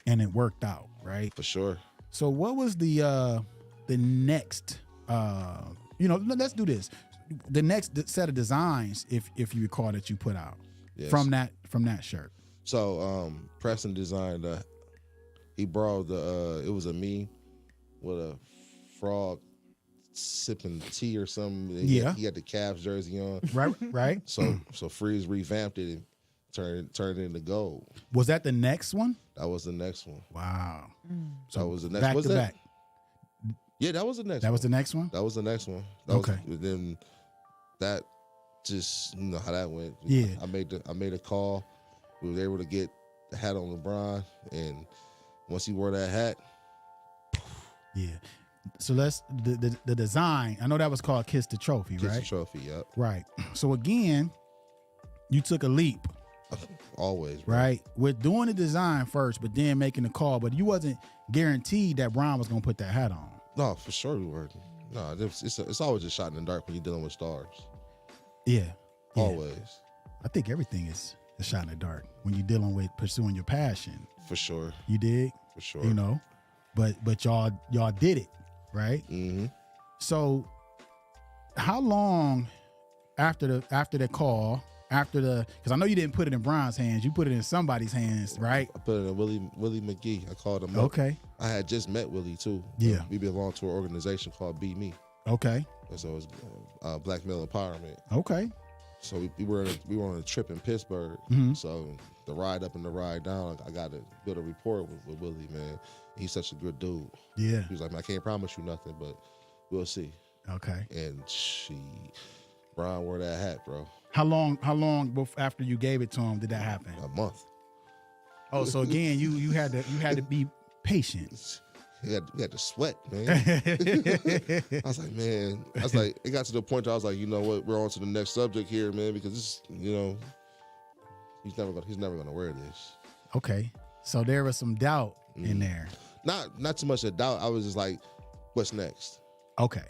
Speaker 1: and it worked out, right?
Speaker 3: For sure.
Speaker 1: So what was the next? Let's do this. The next set of designs, if you recall, that you put out. Yes. From that shirt.
Speaker 3: So Preston designed he borrowed it was a meme with a frog sipping tea or something. He had the Cavs jersey on.
Speaker 1: Right.
Speaker 3: So Freeze revamped it and turned it into gold.
Speaker 1: Was that the next one?
Speaker 3: That was the next one.
Speaker 1: Wow.
Speaker 3: So that was the next.
Speaker 1: Back to back.
Speaker 3: Yeah, that was the next.
Speaker 1: That was the next one.
Speaker 3: That was the next one. Then that just how that went.
Speaker 1: Yeah.
Speaker 3: I made a call. We were able to get the hat on LeBron, and once he wore that hat.
Speaker 1: Yeah. So let's the design. I know that was called Kiss the Trophy, right?
Speaker 3: Kiss the Trophy, yep.
Speaker 1: Right. So again, you took a leap.
Speaker 3: Always, bro.
Speaker 1: Right? With doing the design first, but then making the call, but you wasn't guaranteed that Bron was gonna put that hat on.
Speaker 3: No, for sure we were. No, it's always a shot in the dark when you're dealing with stars.
Speaker 1: Yeah.
Speaker 3: Always.
Speaker 1: I think everything is a shot in the dark when you're dealing with pursuing your passion.
Speaker 3: For sure.
Speaker 1: You dig?
Speaker 3: For sure.
Speaker 1: You know, but y'all did it, right?
Speaker 3: Mm-hmm.
Speaker 1: So, how long after the call? Because I know you didn't put it in Bron's hands, you put it in somebody's hands, right?
Speaker 3: I put it in Willie McGee. I called him up.
Speaker 1: Okay.
Speaker 3: I had just met Willie too.
Speaker 1: Yeah.
Speaker 3: We belong to an organization called Be Me.
Speaker 1: Okay.
Speaker 3: And so it's Black Male Empowerment.
Speaker 1: Okay.
Speaker 3: So we were on a trip in Pittsburgh.
Speaker 1: Mm-hmm.
Speaker 3: So the ride up and the ride down, I got to build a rapport with Willie, man. He's such a good dude.
Speaker 1: Yeah.
Speaker 3: He was like, man, I can't promise you nothing, but we'll see.
Speaker 1: Okay.
Speaker 3: And Brian wore that hat, bro.
Speaker 1: How long after you gave it to him did that happen?
Speaker 3: A month.
Speaker 1: Oh, so again, you had to be patient.
Speaker 3: We had to sweat, man. I was like, it got to the point where I was like, you know what, we're on to the next subject here, man, because this, he's never gonna wear this.
Speaker 1: Okay. So there was some doubt in there.
Speaker 3: Not too much of doubt. I was just like, what's next?
Speaker 1: Okay.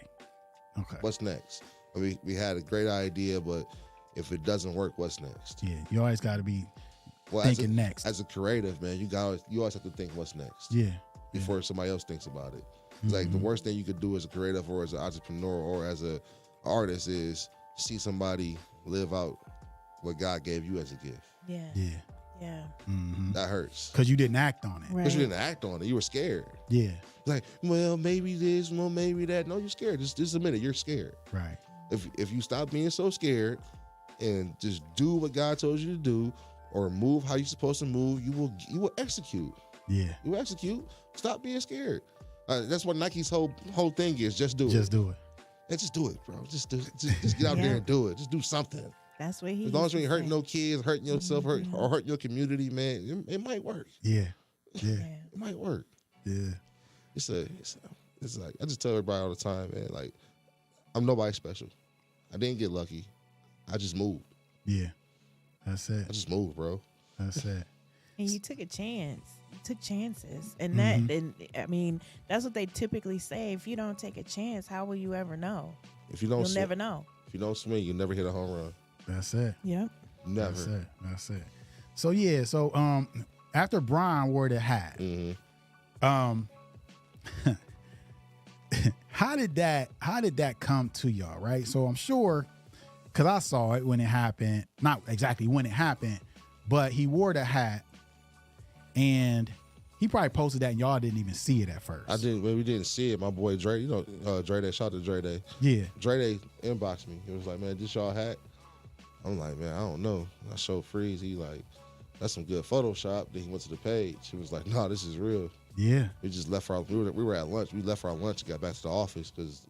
Speaker 3: What's next? I mean, we had a great idea, but if it doesn't work, what's next?
Speaker 1: Yeah, you always got to be thinking next.
Speaker 3: As a creative, man, you always have to think what's next.
Speaker 1: Yeah.
Speaker 3: Before somebody else thinks about it. It's like the worst thing you could do as a creative or as an entrepreneur or as an artist is see somebody live out what God gave you as a gift.
Speaker 2: Yeah.
Speaker 1: Yeah.
Speaker 2: Yeah.
Speaker 1: Mm-hmm.
Speaker 3: That hurts.
Speaker 1: Because you didn't act on it.
Speaker 3: Because you didn't act on it. You were scared.
Speaker 1: Yeah.
Speaker 3: Like, well, maybe this, well, maybe that. No, you're scared. Just admit it. You're scared.
Speaker 1: Right.
Speaker 3: If you stop being so scared and just do what God told you to do or move how you're supposed to move, you will execute.
Speaker 1: Yeah.
Speaker 3: You will execute. Stop being scared. That's what Nike's whole thing is. Just do it.
Speaker 1: Just do it.
Speaker 3: And just do it, bro. Just get out there and do it. Just do something.
Speaker 2: That's what he.
Speaker 3: As long as you ain't hurting no kids, hurting yourself, or hurting your community, man, it might work.
Speaker 1: Yeah.
Speaker 3: It might work.
Speaker 1: Yeah.
Speaker 3: It's like I just tell everybody all the time, man. Like, I'm nobody special. I didn't get lucky. I just moved.
Speaker 1: Yeah. That's it.
Speaker 3: I just moved, bro.
Speaker 1: That's it.
Speaker 2: And you took a chance. You took chances, and I mean, that's what they typically say. If you don't take a chance, how will you ever know?
Speaker 3: If you don't,
Speaker 2: you'll never know.
Speaker 3: If you don't swing, you'll never hit a home run.
Speaker 1: That's it.
Speaker 2: Yep.
Speaker 3: Never.
Speaker 1: That's it. So yeah. So after Brian wore the hat, how did that come to y'all? Right. So I'm sure, because I saw it when it happened. Not exactly when it happened, but he wore the hat, and he probably posted that, and y'all didn't even see it at first.
Speaker 3: We didn't see it. My boy Dre, Dre Day, shout out to Dre Day.
Speaker 1: Yeah.
Speaker 3: Dre Day inboxed me. He was like, man, this y'all hat? I'm like, man, I don't know. I showed Freeze. He like, that's some good Photoshop. Then he went to the page. He was like, no, this is real.
Speaker 1: Yeah.
Speaker 3: We just left we were at lunch. We left our lunch and got back to the office because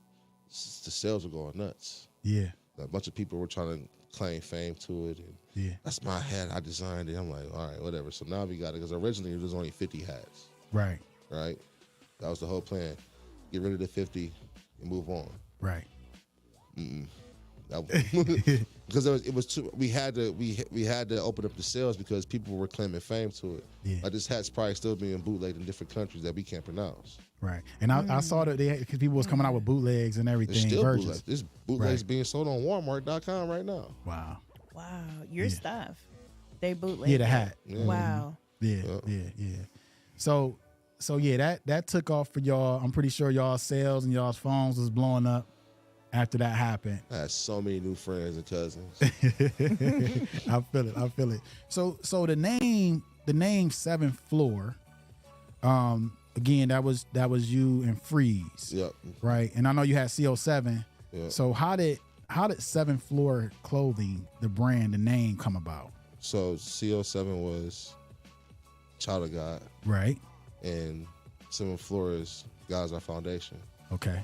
Speaker 3: the sales were going nuts.
Speaker 1: Yeah.
Speaker 3: A bunch of people were trying to claim fame to it. And
Speaker 1: yeah.
Speaker 3: That's my hat. I designed it. I'm like, all right, whatever. So now we got it because originally there was only 50 hats.
Speaker 1: Right.
Speaker 3: Right. That was the whole plan. Get rid of the 50 and move on.
Speaker 1: Right.
Speaker 3: Because it was too. We had to open up the sales because people were claiming fame to it.
Speaker 1: Yeah.
Speaker 3: Like this hat's probably still being bootlegged in different countries that we can't pronounce.
Speaker 1: Right. And I saw that because people was coming out with bootlegs and everything.
Speaker 3: It's still
Speaker 1: versions.
Speaker 3: bootleg. This bootlegs being sold on Walmart.com right now.
Speaker 1: Wow.
Speaker 2: Your stuff. They bootleg.
Speaker 1: Yeah, the hat.
Speaker 3: Yeah.
Speaker 2: Wow.
Speaker 1: Yeah. So yeah, that took off for y'all. I'm pretty sure y'all's sales and y'all's phones was blowing up after that happened.
Speaker 3: I had so many new friends and cousins.
Speaker 1: I feel it. So the name 7th Floor, again, that was you and Freeze.
Speaker 3: Yep.
Speaker 1: Right. And I know you had CO7.
Speaker 3: Yep.
Speaker 1: So how did 7th Floor Clothing, the brand, the name, come about?
Speaker 3: So CO7 was Child of God.
Speaker 1: Right.
Speaker 3: And 7th Floor is God's Our Foundation.
Speaker 1: Okay.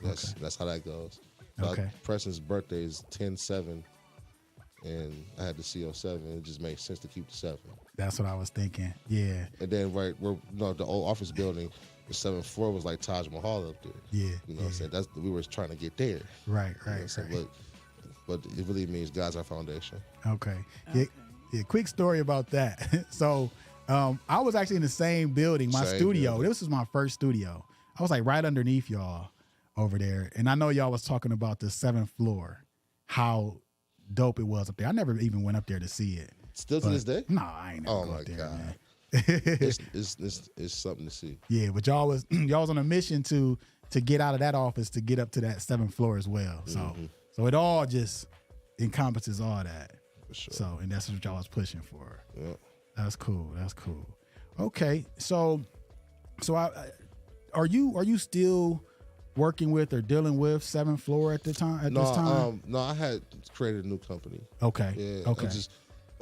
Speaker 3: That's how that goes. So
Speaker 1: Okay.
Speaker 3: Preston's birthday is 10/7, and I had the CO7. It just made sense to keep the 7.
Speaker 1: That's what I was thinking. Yeah.
Speaker 3: And then the old office building, the 7th floor was like Taj Mahal up there.
Speaker 1: Yeah.
Speaker 3: You know what I'm saying? We were trying to get there.
Speaker 1: Right.
Speaker 3: You know what I'm saying? But it really means God's Our Foundation.
Speaker 1: Okay. Yeah, quick story about that. So I was actually in the same building, my studio. Building. This was my first studio. I was like right underneath y'all over there. And I know y'all was talking about the 7th floor, how dope it was up there. I never even went up there to see it.
Speaker 3: Still to this day?
Speaker 1: No, I ain't never go up there,
Speaker 3: God.
Speaker 1: man.
Speaker 3: It's something to see.
Speaker 1: Yeah, but y'all was on a mission to get out of that office to get up to that 7th floor as well. So it all just encompasses all that.
Speaker 3: For sure.
Speaker 1: So, and that's what y'all was pushing for.
Speaker 3: Yeah.
Speaker 1: That's cool. Okay, so are you still working with or dealing with 7th Floor at this time?
Speaker 3: No, I had created a new company.
Speaker 1: Okay.
Speaker 3: Yeah.
Speaker 1: Okay.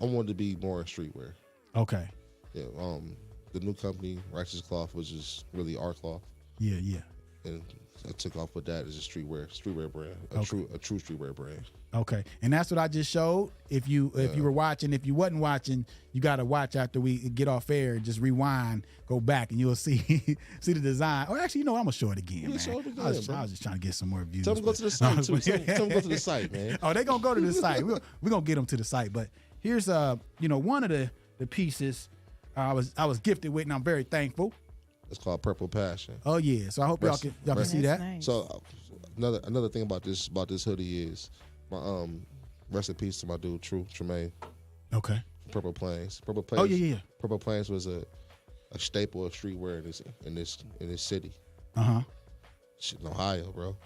Speaker 3: I wanted to be more in streetwear.
Speaker 1: Okay.
Speaker 3: Yeah. The new company, Righteous Cloth, was just really our cloth.
Speaker 1: Yeah.
Speaker 3: And I took off with that as a streetwear brand, a true streetwear brand.
Speaker 1: Okay, and that's what I just showed. If you were watching, if you wasn't watching, you got to watch after we get off air. Just rewind, go back, and you'll see the design. Or actually, I'm gonna show it again, man.
Speaker 3: Show it again,
Speaker 1: I was just trying to get some more views.
Speaker 3: Tell them to go to the site too. Tell them to go to the site, man.
Speaker 1: Oh, they gonna go to the site. We're gonna get them to the site. But here's one of the pieces I was gifted with, and I'm very thankful.
Speaker 3: It's called Purple Passion.
Speaker 1: Oh yeah, so I hope y'all can see that.
Speaker 2: Nice.
Speaker 3: So another thing about this hoodie is my rest in peace to my dude Tremaine.
Speaker 1: Okay.
Speaker 3: Purple Plains.
Speaker 1: Oh yeah.
Speaker 3: Purple Plains was a staple of streetwear in this city. Shit in Ohio, bro.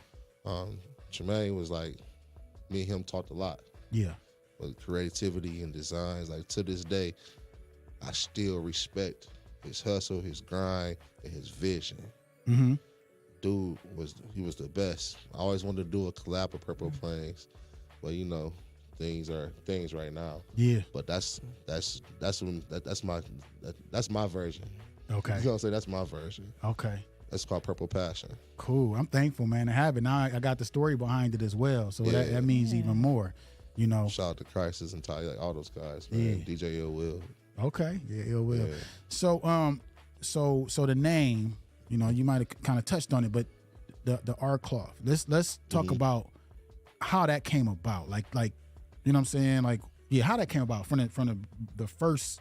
Speaker 3: Tremaine was like, me and him talked a lot.
Speaker 1: Yeah.
Speaker 3: But creativity and designs, like to this day, I still respect his hustle, his grind, and his vision.
Speaker 1: Mm-hmm.
Speaker 3: Dude was the best. I always wanted to do a collab with Purple Plains, but things are things right now.
Speaker 1: Yeah.
Speaker 3: But that's my version.
Speaker 1: Okay.
Speaker 3: You know what I'm saying? That's my version.
Speaker 1: Okay.
Speaker 3: That's called Purple Passion.
Speaker 1: Cool. I'm thankful, man, to have it. Now I got the story behind it as well, so that means even more.
Speaker 3: Shout out to Crisis and Ty, like all those guys, man. Yeah. DJ Ill Will.
Speaker 1: Okay. Yeah, Ill Will.
Speaker 3: Yeah.
Speaker 1: So the name, you might have kind of touched on it, but the art cloth. Let's talk about how that came about. Like you know what I'm saying? Like, yeah, how that came about from the first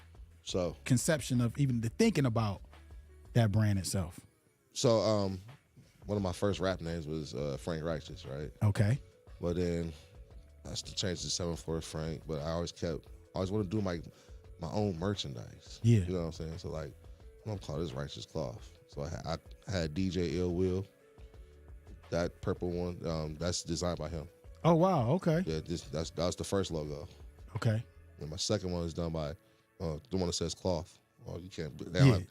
Speaker 1: conception of even the thinking about that brand itself.
Speaker 3: So one of my first rap names was Frank Righteous, right?
Speaker 1: Okay.
Speaker 3: But then I still changed to 7th Floor Frank, but I always wanted to do my own merchandise.
Speaker 1: Yeah.
Speaker 3: You know what I'm saying? So like, I'm gonna call this Righteous Cloth. So I had DJ Ill Will. That purple one, that's designed by him.
Speaker 1: Oh wow, okay.
Speaker 3: Yeah, that was the first logo.
Speaker 1: Okay.
Speaker 3: And my second one is done by the one that says cloth. Oh, you can't.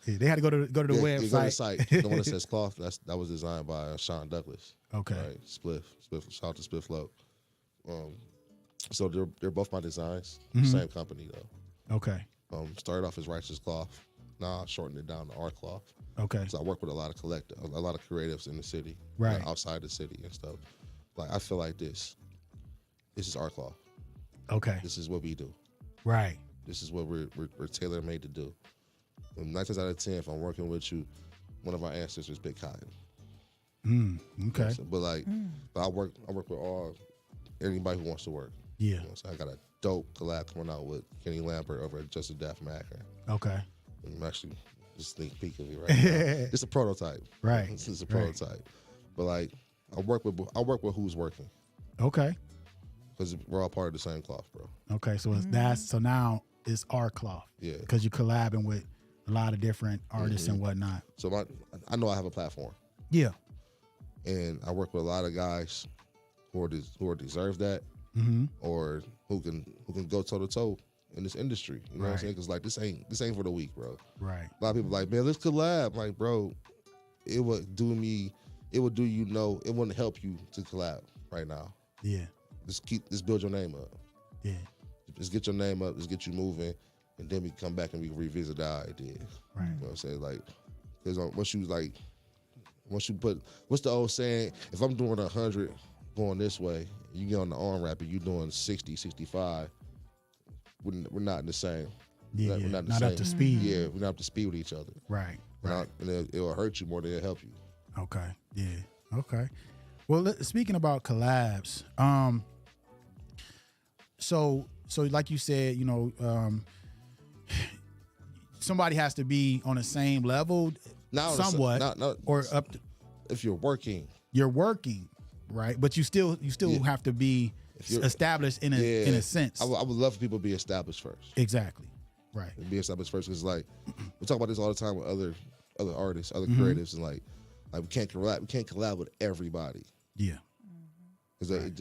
Speaker 1: They had to go to the website.
Speaker 3: Go to the site. The one that says cloth. That was designed by Sean Douglas.
Speaker 1: Okay.
Speaker 3: Right, Spliff. Shout out to Spliff Flow. So they're both my designs. Same company though.
Speaker 1: Okay.
Speaker 3: Started off as Righteous Cloth. Now I shortened it down to Art Cloth.
Speaker 1: Okay.
Speaker 3: So I work with a lot of creatives in the city,
Speaker 1: right,
Speaker 3: outside the city and stuff. Like I feel like this is Art Cloth.
Speaker 1: Okay.
Speaker 3: This is what we do.
Speaker 1: Right.
Speaker 3: This is what we're tailor made to do. 9 times out of 10, if I'm working with you, one of our ancestors is Big Cotton.
Speaker 1: Okay.
Speaker 3: But I work with anybody who wants to work.
Speaker 1: Yeah.
Speaker 3: So I got a dope collab coming out with Kenny Lambert over at Justin Daff from Akron.
Speaker 1: Okay.
Speaker 3: I'm actually just sneak peek of it right now. It's a prototype.
Speaker 1: Right.
Speaker 3: This is a prototype. Right. But like I work with who's working.
Speaker 1: Okay.
Speaker 3: Because we're all part of the same cloth, bro.
Speaker 1: Okay, so so now it's our cloth.
Speaker 3: Yeah.
Speaker 1: Because you're collabing with a lot of different artists and whatnot.
Speaker 3: So I know I have a platform.
Speaker 1: Yeah.
Speaker 3: And I work with a lot of guys who deserve that, or who can go toe to toe in this industry. You know what I'm saying? Because like this ain't for the weak, bro.
Speaker 1: Right.
Speaker 3: A lot of people like, man, let's collab. Like, bro, it would do you no, it wouldn't help you to collab right now.
Speaker 1: Yeah.
Speaker 3: Let's build your name up.
Speaker 1: Yeah.
Speaker 3: Let's get your name up. Let's get you moving, and then we come back and we revisit our idea.
Speaker 1: Right.
Speaker 3: You know what I'm saying? Like, because once you put, what's the old saying? If I'm doing 100 going this way, you get on the arm wrap and you doing 60, 65, we're not in the same.
Speaker 1: Yeah,
Speaker 3: we're not,
Speaker 1: not up to speed.
Speaker 3: Yeah, we're not up to speed with each other.
Speaker 1: Right.
Speaker 3: And it'll hurt you more than it'll help you.
Speaker 1: Okay. Yeah. Okay. Well, speaking about collabs, so like you said, you know, somebody has to be on the same level, somewhat, or up.
Speaker 3: If you're working,
Speaker 1: right? But you still have to be established in a sense.
Speaker 3: I would love for people to be established first.
Speaker 1: Exactly. Right.
Speaker 3: And be established first, because like we talk about this all the time with other artists, other creatives, and like we can't collab with everybody.
Speaker 1: Yeah.
Speaker 3: Because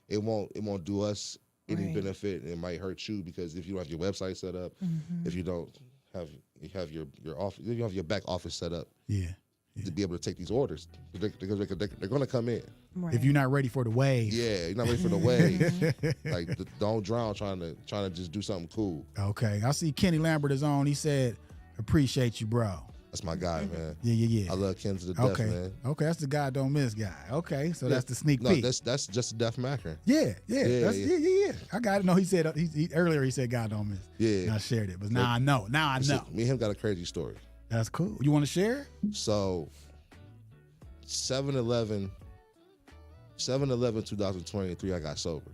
Speaker 3: it won't do us any benefit, and it might hurt you, because if you don't have your website set up, if you don't have your office, you have your back office set up, to be able to take these orders, because they're going to come in.
Speaker 2: Right.
Speaker 1: If you're not ready for the wave.
Speaker 3: Yeah, you're not ready for the wave. Like, don't drown trying to just do something cool.
Speaker 1: Okay, I see Kenny Lambert is on. He said, "Appreciate you, bro."
Speaker 3: That's my guy, man.
Speaker 1: Yeah.
Speaker 3: I love Ken to the death, man.
Speaker 1: Okay, that's the God Don't Miss guy. Okay, so that's the sneak peek.
Speaker 3: That's just a Def from Akron.
Speaker 1: Yeah. I got it. No, he said earlier he said God Don't Miss.
Speaker 3: Yeah.
Speaker 1: And I shared it, but now I know. Now I know.
Speaker 3: Me and him got a crazy story.
Speaker 1: That's cool. You want to share?
Speaker 3: So 7/11 2023, I got sober.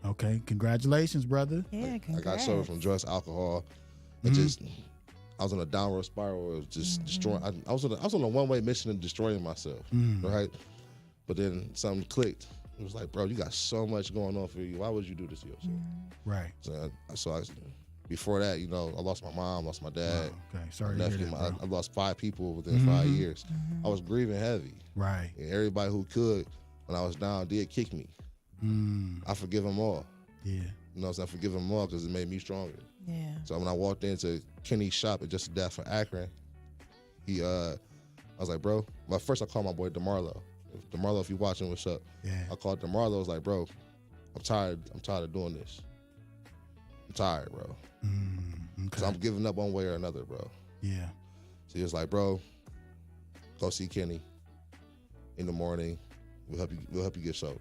Speaker 1: Okay, congratulations, brother.
Speaker 2: Yeah, congrats.
Speaker 3: I got sober from drugs, alcohol. I was on a downward spiral of just destroying. I was on a one-way mission of destroying myself, right? But then something clicked. It was like, bro, you got so much going on for you. Why would you do this to yourself?
Speaker 1: Right.
Speaker 3: So before that, you know, I lost my mom, lost my dad.
Speaker 1: Wow, okay, sorry to hear that,
Speaker 3: I lost 5 people within 5 years. I was grieving heavy.
Speaker 1: Right.
Speaker 3: And everybody who could, when I was down, did kick me. I forgive them all.
Speaker 1: Yeah.
Speaker 3: You know what I'm saying? I forgive them all because it made me stronger.
Speaker 2: Yeah.
Speaker 3: So when I walked into Kenny's shop at Just a Dad for Akron, I was like, bro. Well, first I called my boy DeMarlo. DeMarlo, if you watching, what's up?
Speaker 1: Yeah.
Speaker 3: I called DeMarlo. I was like, bro, I'm tired of doing this. I'm tired, bro. Because I'm giving up one way or another, bro.
Speaker 1: Yeah.
Speaker 3: So he was like, bro, go see Kenny in the morning. We'll help you get sober.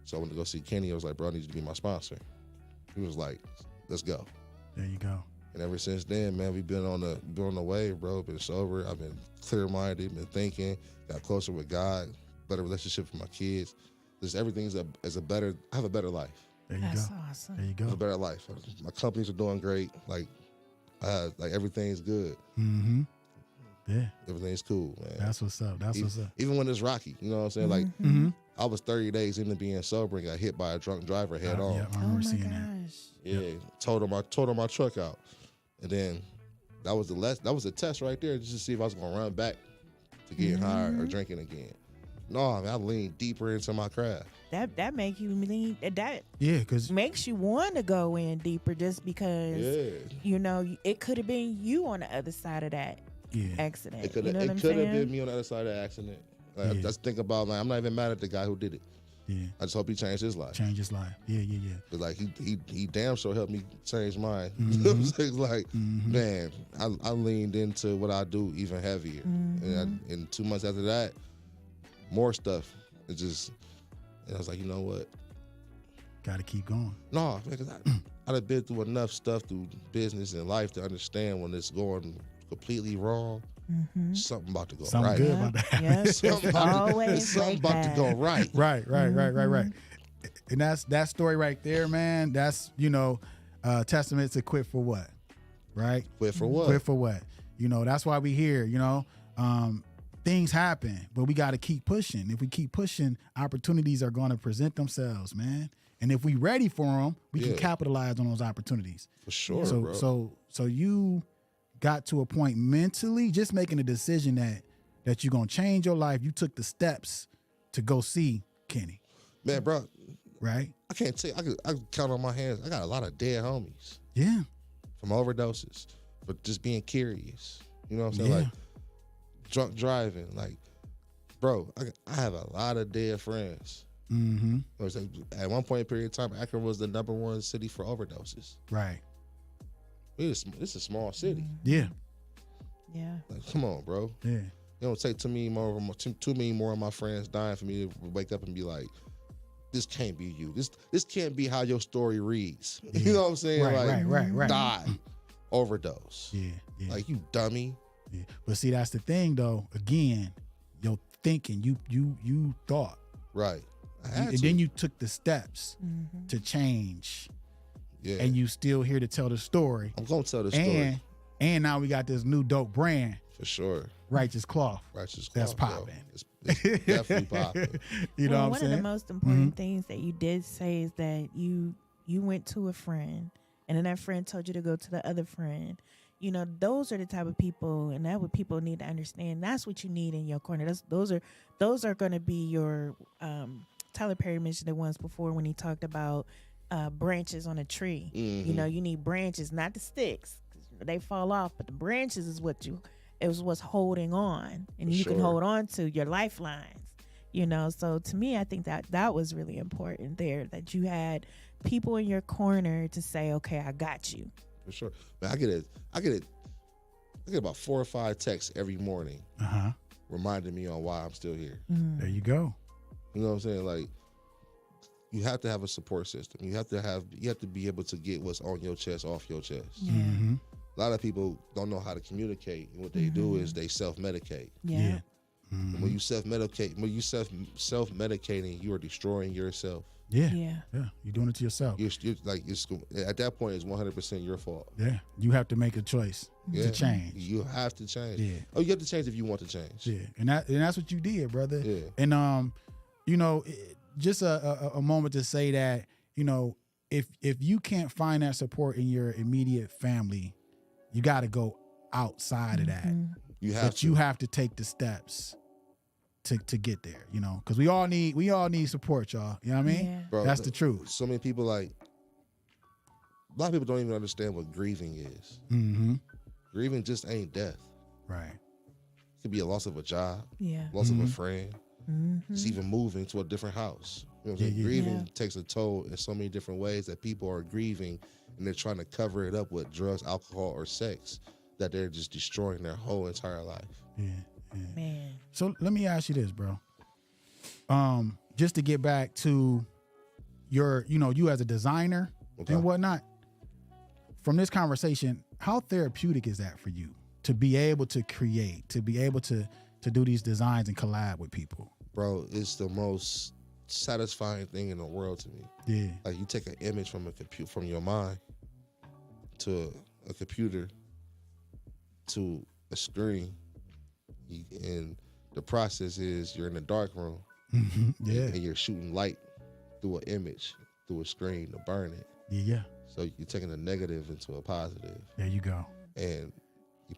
Speaker 3: So I went to go see Kenny. I was like, bro, I need you to be my sponsor. He was like, let's go.
Speaker 1: There you go.
Speaker 3: And ever since then, man, we've been on the wave, bro. Been sober. I've been clear-minded, been thinking, got closer with God, better relationship with my kids. Just everything's I have a better life.
Speaker 1: There you
Speaker 2: That's
Speaker 1: go.
Speaker 2: awesome.
Speaker 1: There you
Speaker 3: I have a
Speaker 1: go.
Speaker 3: better life. My companies are doing great. Like everything's good.
Speaker 1: Yeah.
Speaker 3: Everything's cool, man.
Speaker 1: That's what's up.
Speaker 3: Even when it's rocky, you know what I'm saying? Like, I was 30 days into being sober and got hit by a drunk driver head on.
Speaker 1: Yeah, I remember seeing that.
Speaker 3: Yeah, totaled my truck out, and then that was the test right there, just to see if I was gonna run back to getting high or drinking again. No, I leaned deeper into my craft.
Speaker 2: That make you lean. That
Speaker 1: because
Speaker 2: makes you want to go in deeper, just because you know it could have been you on the other side of that accident.
Speaker 3: It could have been me on the other side of the accident. Like, I just think about, like, I'm not even mad at the guy who did it.
Speaker 1: Yeah.
Speaker 3: I just hope he changed his life.
Speaker 1: Yeah.
Speaker 3: But like he damn sure helped me change mine. You know what I'm saying? Like, man, I leaned into what I do even heavier. And 2 months after that, more stuff. And I was like, you know what?
Speaker 1: Got to keep going.
Speaker 3: No, because I've been through enough stuff through business and life to understand when it's going completely wrong. Something about to go
Speaker 1: something
Speaker 3: right.
Speaker 1: Good about that.
Speaker 2: Yep.
Speaker 3: something about to go right.
Speaker 1: Right. And that story right there, man. That's testament to quit for what, right?
Speaker 3: Quit for what?
Speaker 1: Quit for what? That's why we here. Things happen, but we got to keep pushing. If we keep pushing, opportunities are going to present themselves, man. And if we ready for them, we can capitalize on those opportunities.
Speaker 3: For sure, bro.
Speaker 1: So you got to a point mentally, just making a decision that you're going to change your life. You took the steps to go see Kenny.
Speaker 3: Man, bro,
Speaker 1: Right.
Speaker 3: I can't tell you, I could count on my hands. I got a lot of dead homies.
Speaker 1: Yeah.
Speaker 3: From overdoses, for just being curious. You know what I'm saying?
Speaker 1: Yeah.
Speaker 3: Like drunk driving. Like, bro, I have a lot of dead friends.
Speaker 1: Mm-hmm.
Speaker 3: At one point in period of time, Akron was the #1 city for overdoses.
Speaker 1: Right.
Speaker 3: It's a small city.
Speaker 1: Yeah.
Speaker 2: Yeah.
Speaker 3: Like, come on, bro.
Speaker 1: Yeah.
Speaker 3: It don't take too many more of my friends dying for me to wake up and be like, this can't be you. This can't be how your story reads.
Speaker 1: Yeah.
Speaker 3: You know what I'm saying?
Speaker 1: Right.
Speaker 3: Die, overdose.
Speaker 1: Yeah.
Speaker 3: Like, you dummy.
Speaker 1: Yeah. But see, that's the thing, though. Again, your thinking, you thought.
Speaker 3: Right.
Speaker 1: And then you took the steps to change.
Speaker 3: Yeah.
Speaker 1: And you still here to tell the story.
Speaker 3: I'm gonna tell the story.
Speaker 1: And now we got this new dope brand.
Speaker 3: For sure.
Speaker 1: Righteous Cloth.
Speaker 3: That's
Speaker 1: popping.
Speaker 3: It's definitely popping.
Speaker 1: You know what I'm
Speaker 2: one
Speaker 1: saying?
Speaker 2: of the most important things that you did say is that you went to a friend, and then that friend told you to go to the other friend. You know, those are the type of people, and that's what people need to understand. That's what you need in your corner. Those are going to be your. Tyler Perry mentioned it once before when he talked about branches on a tree. You know, you need branches, not the sticks. They fall off, but the branches is what's holding on, and you can hold on to your lifelines. You know, so to me, I think that was really important there, that you had people in your corner to say, okay, I got you.
Speaker 3: For sure. Man, I get about 4 or 5 texts every morning reminding me on why I'm still here.
Speaker 1: There you go.
Speaker 3: You know what I'm saying? Like, you have to have a support system. You have to be able to get what's on your chest off your chest. A lot of people don't know how to communicate, and what they do is they self-medicate.
Speaker 2: Yeah.
Speaker 3: When you self-medicate, self-medicating, you are destroying yourself.
Speaker 1: Yeah. You're doing it to yourself.
Speaker 3: You're like, at that point, it's 100% your fault.
Speaker 1: Yeah. You have to make a choice to change.
Speaker 3: You have to change.
Speaker 1: Yeah.
Speaker 3: Oh, you have to change if you want to change.
Speaker 1: Yeah. And that's what you did, brother.
Speaker 3: Yeah.
Speaker 1: And you know, just a moment to say that, you know, if you can't find that support in your immediate family, you got to go outside of that.
Speaker 3: You have
Speaker 1: to take the steps to get there, you know, because we all need support, y'all. You know what I mean?
Speaker 2: Yeah.
Speaker 3: Bro,
Speaker 1: that's the truth.
Speaker 3: So many people, like, a lot of people don't even understand what grieving is. Grieving just ain't death.
Speaker 1: Right.
Speaker 3: It could be a loss of a job,
Speaker 2: Yeah.
Speaker 3: loss of a friend, just even moving to a different house. You know what I'm saying? Grieving takes a toll in so many different ways that people are grieving, and they're trying to cover it up with drugs, alcohol, or sex, that they're just destroying their whole entire life.
Speaker 1: Yeah.
Speaker 2: Man.
Speaker 1: So let me ask you this, bro. Just to get back to you as a designer and whatnot, from this conversation, how therapeutic is that for you to be able to create, to be able to do these designs and collab with people?
Speaker 3: Bro, it's the most satisfying thing in the world to me.
Speaker 1: Yeah.
Speaker 3: Like, you take an image from from your mind to a computer to a screen, and the process is you're in a dark room, and you're shooting light through an image, through a screen to burn it.
Speaker 1: Yeah.
Speaker 3: So you're taking a negative into a positive.
Speaker 1: There you go.
Speaker 3: And you're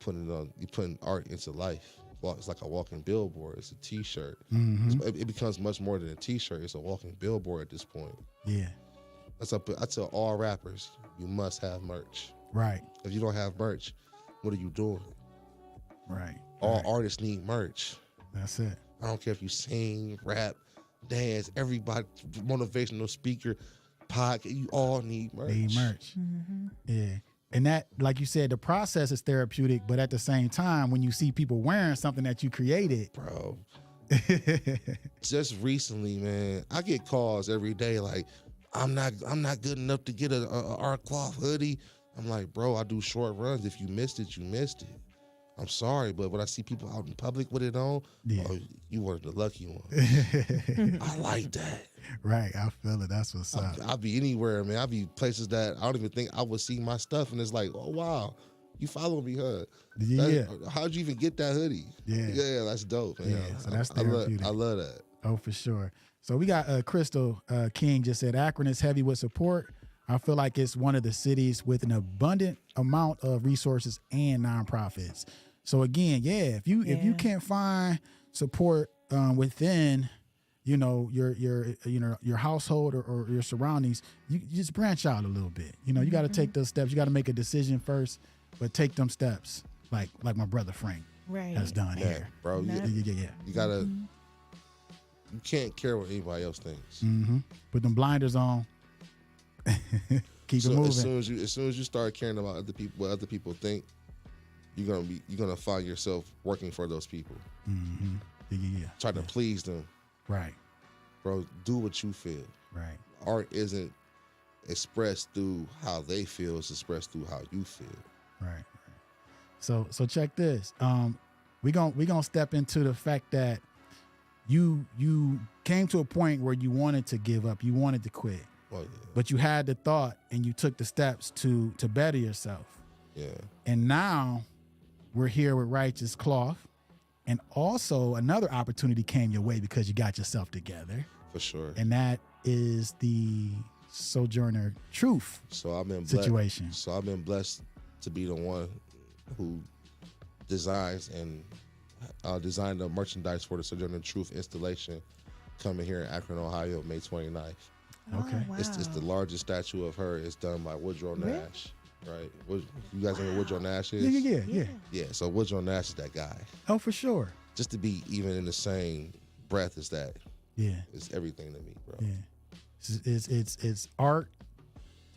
Speaker 3: putting art into life. Well, it's like a walking billboard. It's a T-shirt. It becomes much more than a T-shirt. It's a walking billboard at this point.
Speaker 1: Yeah.
Speaker 3: I tell all rappers, you must have merch.
Speaker 1: Right.
Speaker 3: If you don't have merch, what are you doing?
Speaker 1: Right.
Speaker 3: All artists need merch.
Speaker 1: That's it.
Speaker 3: I don't care if you sing, rap, dance, everybody, motivational speaker, podcast, you all need merch.
Speaker 1: Yeah. And that, like you said, the process is therapeutic, but at the same time, when you see people wearing something that you created,
Speaker 3: bro. Just recently, man, I get calls every day like, I'm not good enough to get a art cloth hoodie. I'm like, bro, I do short runs. If you missed it, you missed it. I'm sorry, but when I see people out in public with it on, oh, you were the lucky one. I like that.
Speaker 1: Right, I feel it. That's what's up.
Speaker 3: I'll be anywhere, man. I'll be places that I don't even think I would see my stuff, and it's like, oh wow, you follow me, huh?
Speaker 1: Yeah.
Speaker 3: How'd you even get that hoodie? Yeah, that's dope, man.
Speaker 1: Yeah, so that's therapeutic.
Speaker 3: I love that.
Speaker 1: Oh, for sure. So we got Crystal King just said Akron is heavy with support. I feel like it's one of the cities with an abundant amount of resources and nonprofits. So again, if you can't find support within you know, your household or your surroundings, you just branch out a little bit. You know, you got to take those steps. You got to make a decision first, but take them steps like my brother Frank has done here.
Speaker 3: Bro.
Speaker 1: Yeah.
Speaker 3: You got to, you can't care what anybody else thinks.
Speaker 1: Put them blinders on. Keep it moving.
Speaker 3: As soon as you start caring about other people, what other people think, you're gonna find yourself working for those people. Trying to please them.
Speaker 1: Right.
Speaker 3: Bro, do what you feel.
Speaker 1: Right.
Speaker 3: Art isn't expressed through how they feel, it's expressed through how you feel.
Speaker 1: Right. So check this. We gonna step into the fact that you came to a point where you wanted to give up, you wanted to quit.
Speaker 3: Oh, yeah.
Speaker 1: But you had the thought and you took the steps to better yourself.
Speaker 3: Yeah.
Speaker 1: And now we're here with Righteous Cloth. And also another opportunity came your way because you got yourself together.
Speaker 3: For sure.
Speaker 1: And that is the Sojourner Truth situation.
Speaker 3: So I've been blessed to be the one who designs and designed the merchandise for the Sojourner Truth installation coming here in Akron, Ohio, May 29th.
Speaker 1: Okay.
Speaker 2: Wow.
Speaker 3: It's the largest statue of her. It's done by Woodrow Nash. Right? You guys know who Woodrow Nash is?
Speaker 1: Yeah.
Speaker 3: Yeah, so Woodrow Nash is that guy.
Speaker 1: Oh, for sure.
Speaker 3: Just to be even in the same breath as that.
Speaker 1: Yeah.
Speaker 3: It's everything to me, bro.
Speaker 1: Yeah. It's art,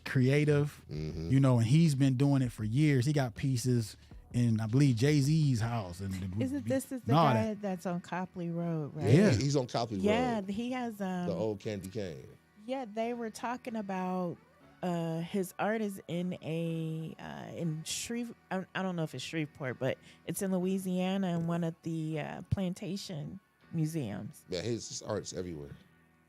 Speaker 1: creative, you know, and he's been doing it for years. He got pieces in, I believe, Jay-Z's house. And
Speaker 2: This is the guy that's on Copley Road, right?
Speaker 1: Yeah.
Speaker 3: He's on Copley Road.
Speaker 2: Yeah, he has
Speaker 3: the old candy cane.
Speaker 2: Yeah, they were talking about his art is in in Shreveport. I don't know if it's Shreveport, but it's in Louisiana in one of the plantation museums.
Speaker 3: Yeah, his art's everywhere.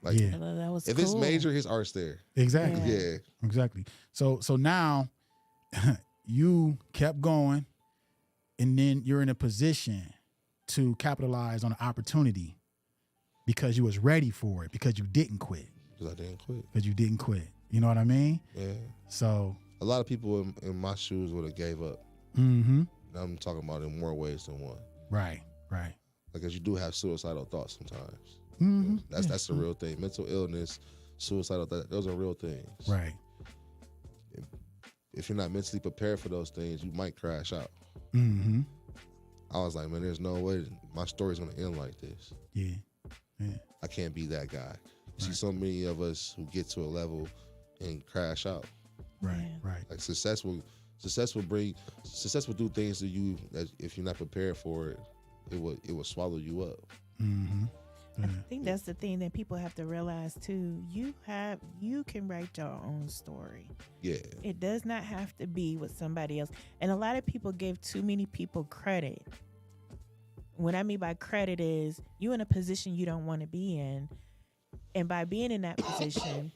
Speaker 3: Like,
Speaker 1: yeah.
Speaker 2: That was
Speaker 3: if
Speaker 2: cool.
Speaker 3: it's major, his art's there.
Speaker 1: Exactly.
Speaker 3: Yeah.
Speaker 1: Exactly. So now you kept going, and then you're in a position to capitalize on an opportunity because you was ready for it, because you didn't quit.
Speaker 3: Because I didn't quit.
Speaker 1: Because you didn't quit. You know what I mean?
Speaker 3: Yeah.
Speaker 1: So
Speaker 3: a lot of people in my shoes would have gave up.
Speaker 1: And
Speaker 3: I'm talking about in more ways than one.
Speaker 1: Right.
Speaker 3: Because you do have suicidal thoughts sometimes. That's the real thing. Mental illness, suicidal thoughts, those are real things.
Speaker 1: Right.
Speaker 3: If you're not mentally prepared for those things, you might crash out. I was like, man, there's no way my story's gonna end like this.
Speaker 1: Yeah.
Speaker 3: I can't be that guy. You see so many of us who get to a level and crash out.
Speaker 1: Right.
Speaker 3: Like success will do things to you that if you're not prepared for it, it will swallow you up.
Speaker 2: I think that's the thing that people have to realize too. You can write your own story.
Speaker 3: Yeah.
Speaker 2: It does not have to be with somebody else. And a lot of people give too many people credit. What I mean by credit is you in a position you don't want to be in. And by being in that position,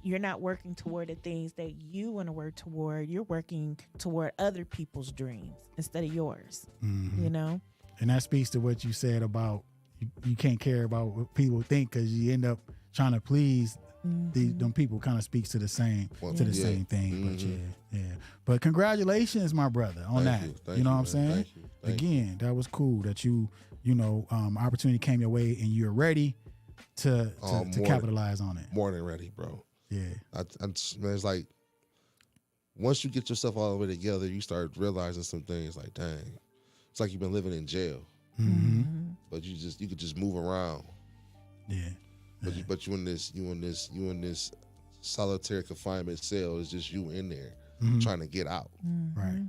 Speaker 2: you're not working toward the things that you want to work toward. You're working toward other people's dreams instead of yours, you know?
Speaker 1: And that speaks to what you said about you can't care about what people think because you end up trying to please them people. Kind of speaks to the same same thing. But yeah. But congratulations, my brother, on that. You know what I'm saying? Again, that was cool that you know, opportunity came your way and you're ready to capitalize on it.
Speaker 3: More than ready, bro.
Speaker 1: Yeah.
Speaker 3: It's like once you get yourself all the way together, you start realizing some things like, dang, it's like you've been living in jail. But you could just move around.
Speaker 1: Yeah.
Speaker 3: But you in this solitary confinement cell. It's just you in there trying to get out.
Speaker 1: Right.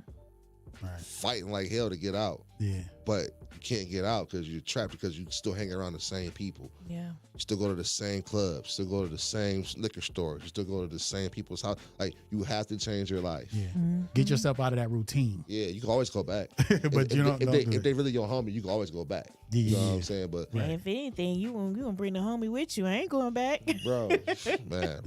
Speaker 3: Fighting like hell to get out.
Speaker 1: Yeah.
Speaker 3: But you can't get out because you're trapped because you still hang around the same people.
Speaker 2: Yeah.
Speaker 3: You still go to the same clubs, still go to the same liquor stores, you still go to the same people's house. Like, you have to change your life.
Speaker 1: Yeah. Get yourself out of that routine.
Speaker 3: Yeah, you can always go back.
Speaker 1: But
Speaker 3: if they really your homie, you can always go back.
Speaker 1: Yeah.
Speaker 3: You know what I'm saying? But
Speaker 2: and if anything, you gonna bring the homie with you. I ain't going back.
Speaker 3: Bro.
Speaker 1: Yeah.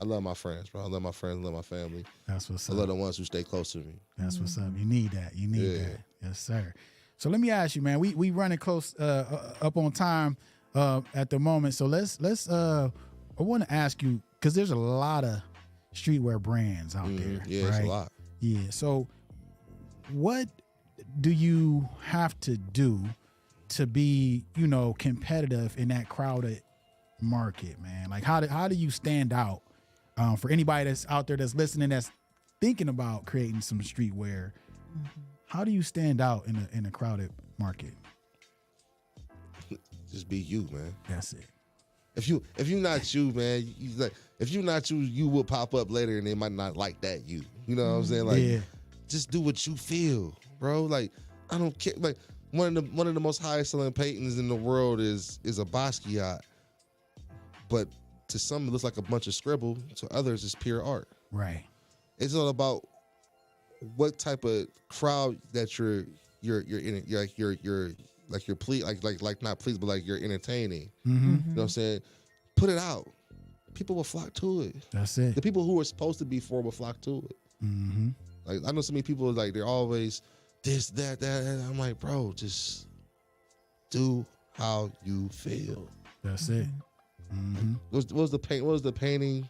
Speaker 3: I love my friends, bro. I love my friends, I love my family.
Speaker 1: That's what's
Speaker 3: I
Speaker 1: up.
Speaker 3: love the ones who stay close to me.
Speaker 1: That's what's up. You need that. You need that. Yes, sir. So let me ask you, man. We running close up on time at the moment. So let's I want to ask you, because there's a lot of streetwear brands out there.
Speaker 3: Yeah,
Speaker 1: right?
Speaker 3: it's a lot.
Speaker 1: Yeah. So what do you have to do to be, competitive in that crowded market, man? Like how do you stand out for anybody that's out there that's listening, that's thinking about creating some streetwear? How do you stand out in a crowded market?
Speaker 3: Just be you, man.
Speaker 1: That's it.
Speaker 3: If you're not you, man, if you're not you, you will pop up later and they might not like that you. You know what I'm saying? Like, just do what you feel, bro. Like, I don't care. Like, one of the most highest selling paintings in the world is a Basquiat, but to some it looks like a bunch of scribble. To others, it's pure art.
Speaker 1: Right.
Speaker 3: It's all about what type of crowd that you're in. You're not pleased, but like you're entertaining. You know what I'm saying? Put it out. People will flock to it.
Speaker 1: That's it.
Speaker 3: The people who are supposed to be for will flock to it. Like, I know so many people, like, they're always this, that. I'm like, bro, just do how you feel.
Speaker 1: That's it.
Speaker 3: What was the painting?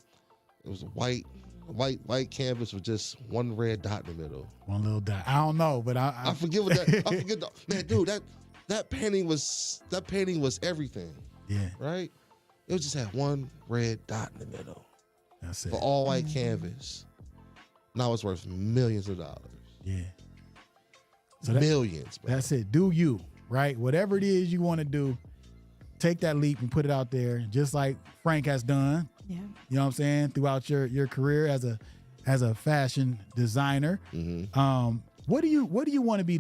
Speaker 3: It was a white canvas with just one red dot in the middle.
Speaker 1: One little dot. I don't know, but I
Speaker 3: forget what that. I forget. Man, dude, that painting was everything.
Speaker 1: Yeah.
Speaker 3: Right. It just had one red dot in the middle.
Speaker 1: That's it.
Speaker 3: For all white canvas. Now it's worth millions of dollars.
Speaker 1: Yeah.
Speaker 3: So millions, bro.
Speaker 1: That's it. Do you, right? Whatever it is you want to do, take that leap and put it out there, just like Frank has done.
Speaker 2: Yeah.
Speaker 1: You know what I'm saying? Throughout your career as a fashion designer. What do you want to be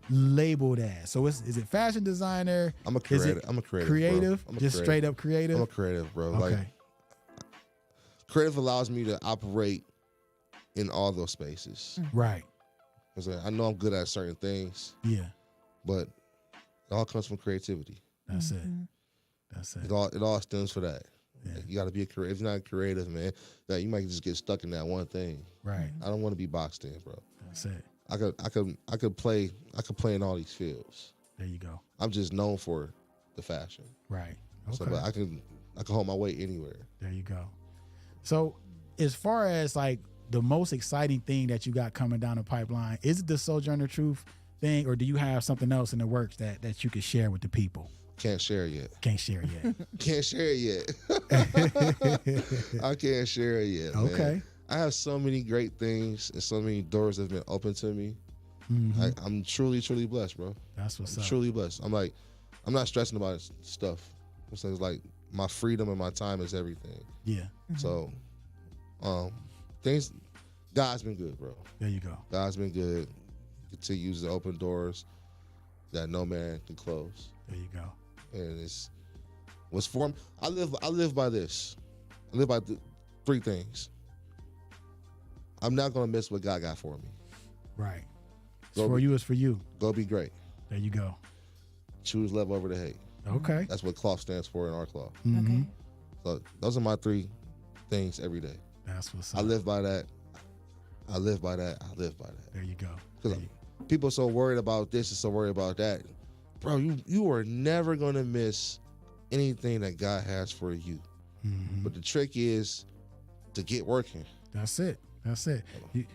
Speaker 1: labeled as? So is it fashion designer?
Speaker 3: I'm a creative. I'm a creative.
Speaker 1: Creative?
Speaker 3: Bro.
Speaker 1: Just straight up creative?
Speaker 3: I'm a creative, bro.
Speaker 1: Okay.
Speaker 3: Like, creative allows me to operate in all those spaces.
Speaker 1: Right.
Speaker 3: Because I know I'm good at certain things.
Speaker 1: Yeah.
Speaker 3: But it all comes from creativity.
Speaker 1: That's it. That's it.
Speaker 3: It all stems for that.
Speaker 1: Yeah.
Speaker 3: Like, you got to be a creative. If you're not creative, man, that you might just get stuck in that one thing.
Speaker 1: Right.
Speaker 3: I don't want to be boxed in, bro.
Speaker 1: That's it.
Speaker 3: I could play in all these fields.
Speaker 1: There you go.
Speaker 3: I'm just known for the fashion.
Speaker 1: Right. Okay.
Speaker 3: So, but I can hold my weight anywhere.
Speaker 1: There you go. So, as far as like the most exciting thing that you got coming down the pipeline, is it the Sojourner Truth thing, or do you have something else in the works that you could share with the people?
Speaker 3: Can't share yet.
Speaker 1: Can't share yet.
Speaker 3: Can't share it yet. I can't share it yet. Man.
Speaker 1: Okay.
Speaker 3: I have so many great things and so many doors that have been open to me. I'm truly, truly blessed, bro.
Speaker 1: That's what's up.
Speaker 3: Truly blessed. I'm not stressing about stuff. It's like my freedom and my time is everything.
Speaker 1: Yeah.
Speaker 3: So, God's been good, bro.
Speaker 1: There you go.
Speaker 3: God's been good. Continues to open doors that no man can close.
Speaker 1: There you go.
Speaker 3: And what's for me. I live by this. I live by three things. I'm not gonna miss what God got for me.
Speaker 1: Right. It's for you. It's for you.
Speaker 3: Go be great.
Speaker 1: There you go.
Speaker 3: Choose love over the hate.
Speaker 1: Okay.
Speaker 3: That's what cloth stands for in our cloth.
Speaker 2: Okay.
Speaker 3: So those are my three things every day.
Speaker 1: That's what's up.
Speaker 3: I live by that. I live by that. I live by that.
Speaker 1: There you go.
Speaker 3: Because people are so worried about this and so worried about that. Bro, you are never going to miss anything that God has for you. But the trick is to get working.
Speaker 1: That's it. That's it.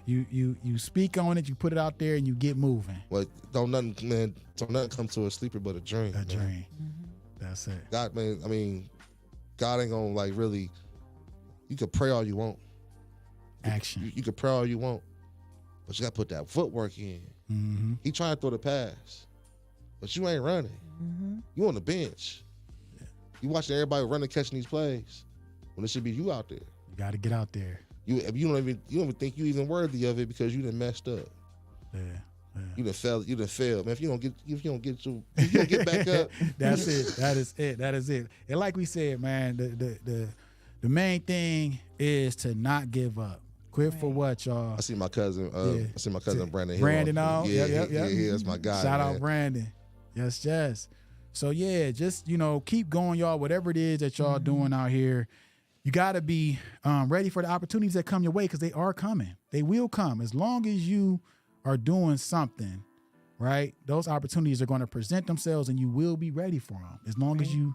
Speaker 1: You speak on it, you put it out there, and you get moving.
Speaker 3: Well, don't nothing come to a sleeper but a dream.
Speaker 1: A dream. That's it.
Speaker 3: God, man, I mean, God ain't gonna like really. You could pray all you want.
Speaker 1: Action.
Speaker 3: You could pray all you want, but you gotta put that footwork in. He trying to throw the pass, but you ain't running. You on the bench. Yeah. You watching everybody running, catching these plays, when it should be you out there.
Speaker 1: You got to get out there.
Speaker 3: You don't even think you even worthy of it because you done messed up.
Speaker 1: Yeah.
Speaker 3: You done failed, man. If you don't get back up.
Speaker 1: That's it. That is it. And like we said, man, the main thing is to not give up. Quit for what, y'all?
Speaker 3: I see my cousin. Brandon.
Speaker 1: Brandon,
Speaker 3: yeah, that's my guy.
Speaker 1: Shout out Brandon. Yes. So yeah, just keep going, y'all. Whatever it is that y'all doing out here, you got to be ready for the opportunities that come your way, because they are coming. They will come as long as you are doing something, right? Those opportunities are going to present themselves, and you will be ready for them as long as you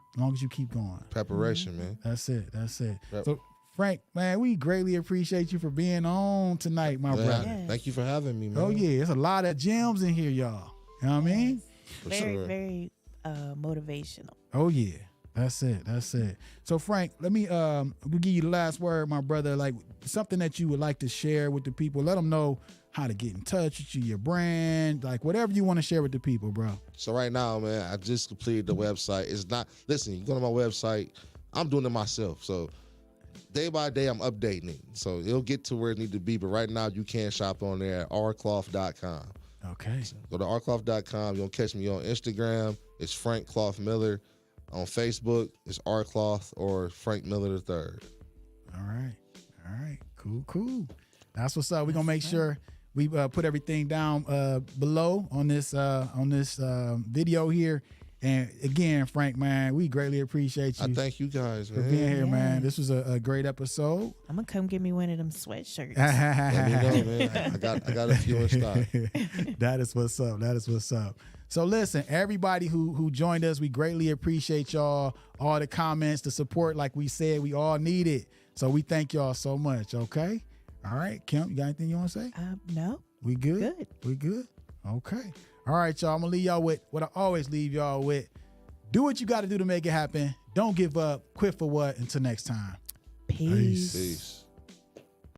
Speaker 1: keep going.
Speaker 3: Preparation, man.
Speaker 1: That's it. So Frank, man, we greatly appreciate you for being on tonight, my brother.
Speaker 2: Yes.
Speaker 3: Thank you for having me, man.
Speaker 1: Oh yeah, there's a lot of gems in here, y'all. You know what I mean?
Speaker 2: Very, very motivational.
Speaker 1: Oh yeah. That's it. So Frank, let me we'll give you the last word, my brother. Like something that you would like to share with the people. Let them know how to get in touch with you, your brand, like whatever you want to share with the people, bro.
Speaker 3: So right now, man, I just completed the website. It's not, listen, you go to my website, I'm doing it myself. So day by day, I'm updating it. So it'll get to where it needs to be. But right now, you can shop on there at rcloth.com.
Speaker 1: Okay.
Speaker 3: So go to rcloth.com. You'll catch me on Instagram. It's Frank Cloth Miller. On Facebook, it's rcloth or Frank Miller III.
Speaker 1: All right. Cool. That's what's up. We're going to make sure we put everything down below on this video here. And again, Frank, man, we greatly appreciate you.
Speaker 3: I thank you guys, man,
Speaker 1: for being here, man. This was a great episode.
Speaker 2: I'm gonna come get me one of them sweatshirts.
Speaker 3: Let me know, man. I got a few in stock.
Speaker 1: That is what's up. So listen, everybody who joined us, we greatly appreciate y'all. All the comments, the support, like we said, we all need it. So we thank y'all so much. Okay. All right, Kim, you got anything you want to say?
Speaker 2: No.
Speaker 1: We good?
Speaker 2: Good.
Speaker 1: We good? Okay. All right, y'all. I'm going to leave y'all with what I always leave y'all with. Do what you got to do to make it happen. Don't give up. Quit for what? Until next time.
Speaker 2: Peace.
Speaker 3: Peace.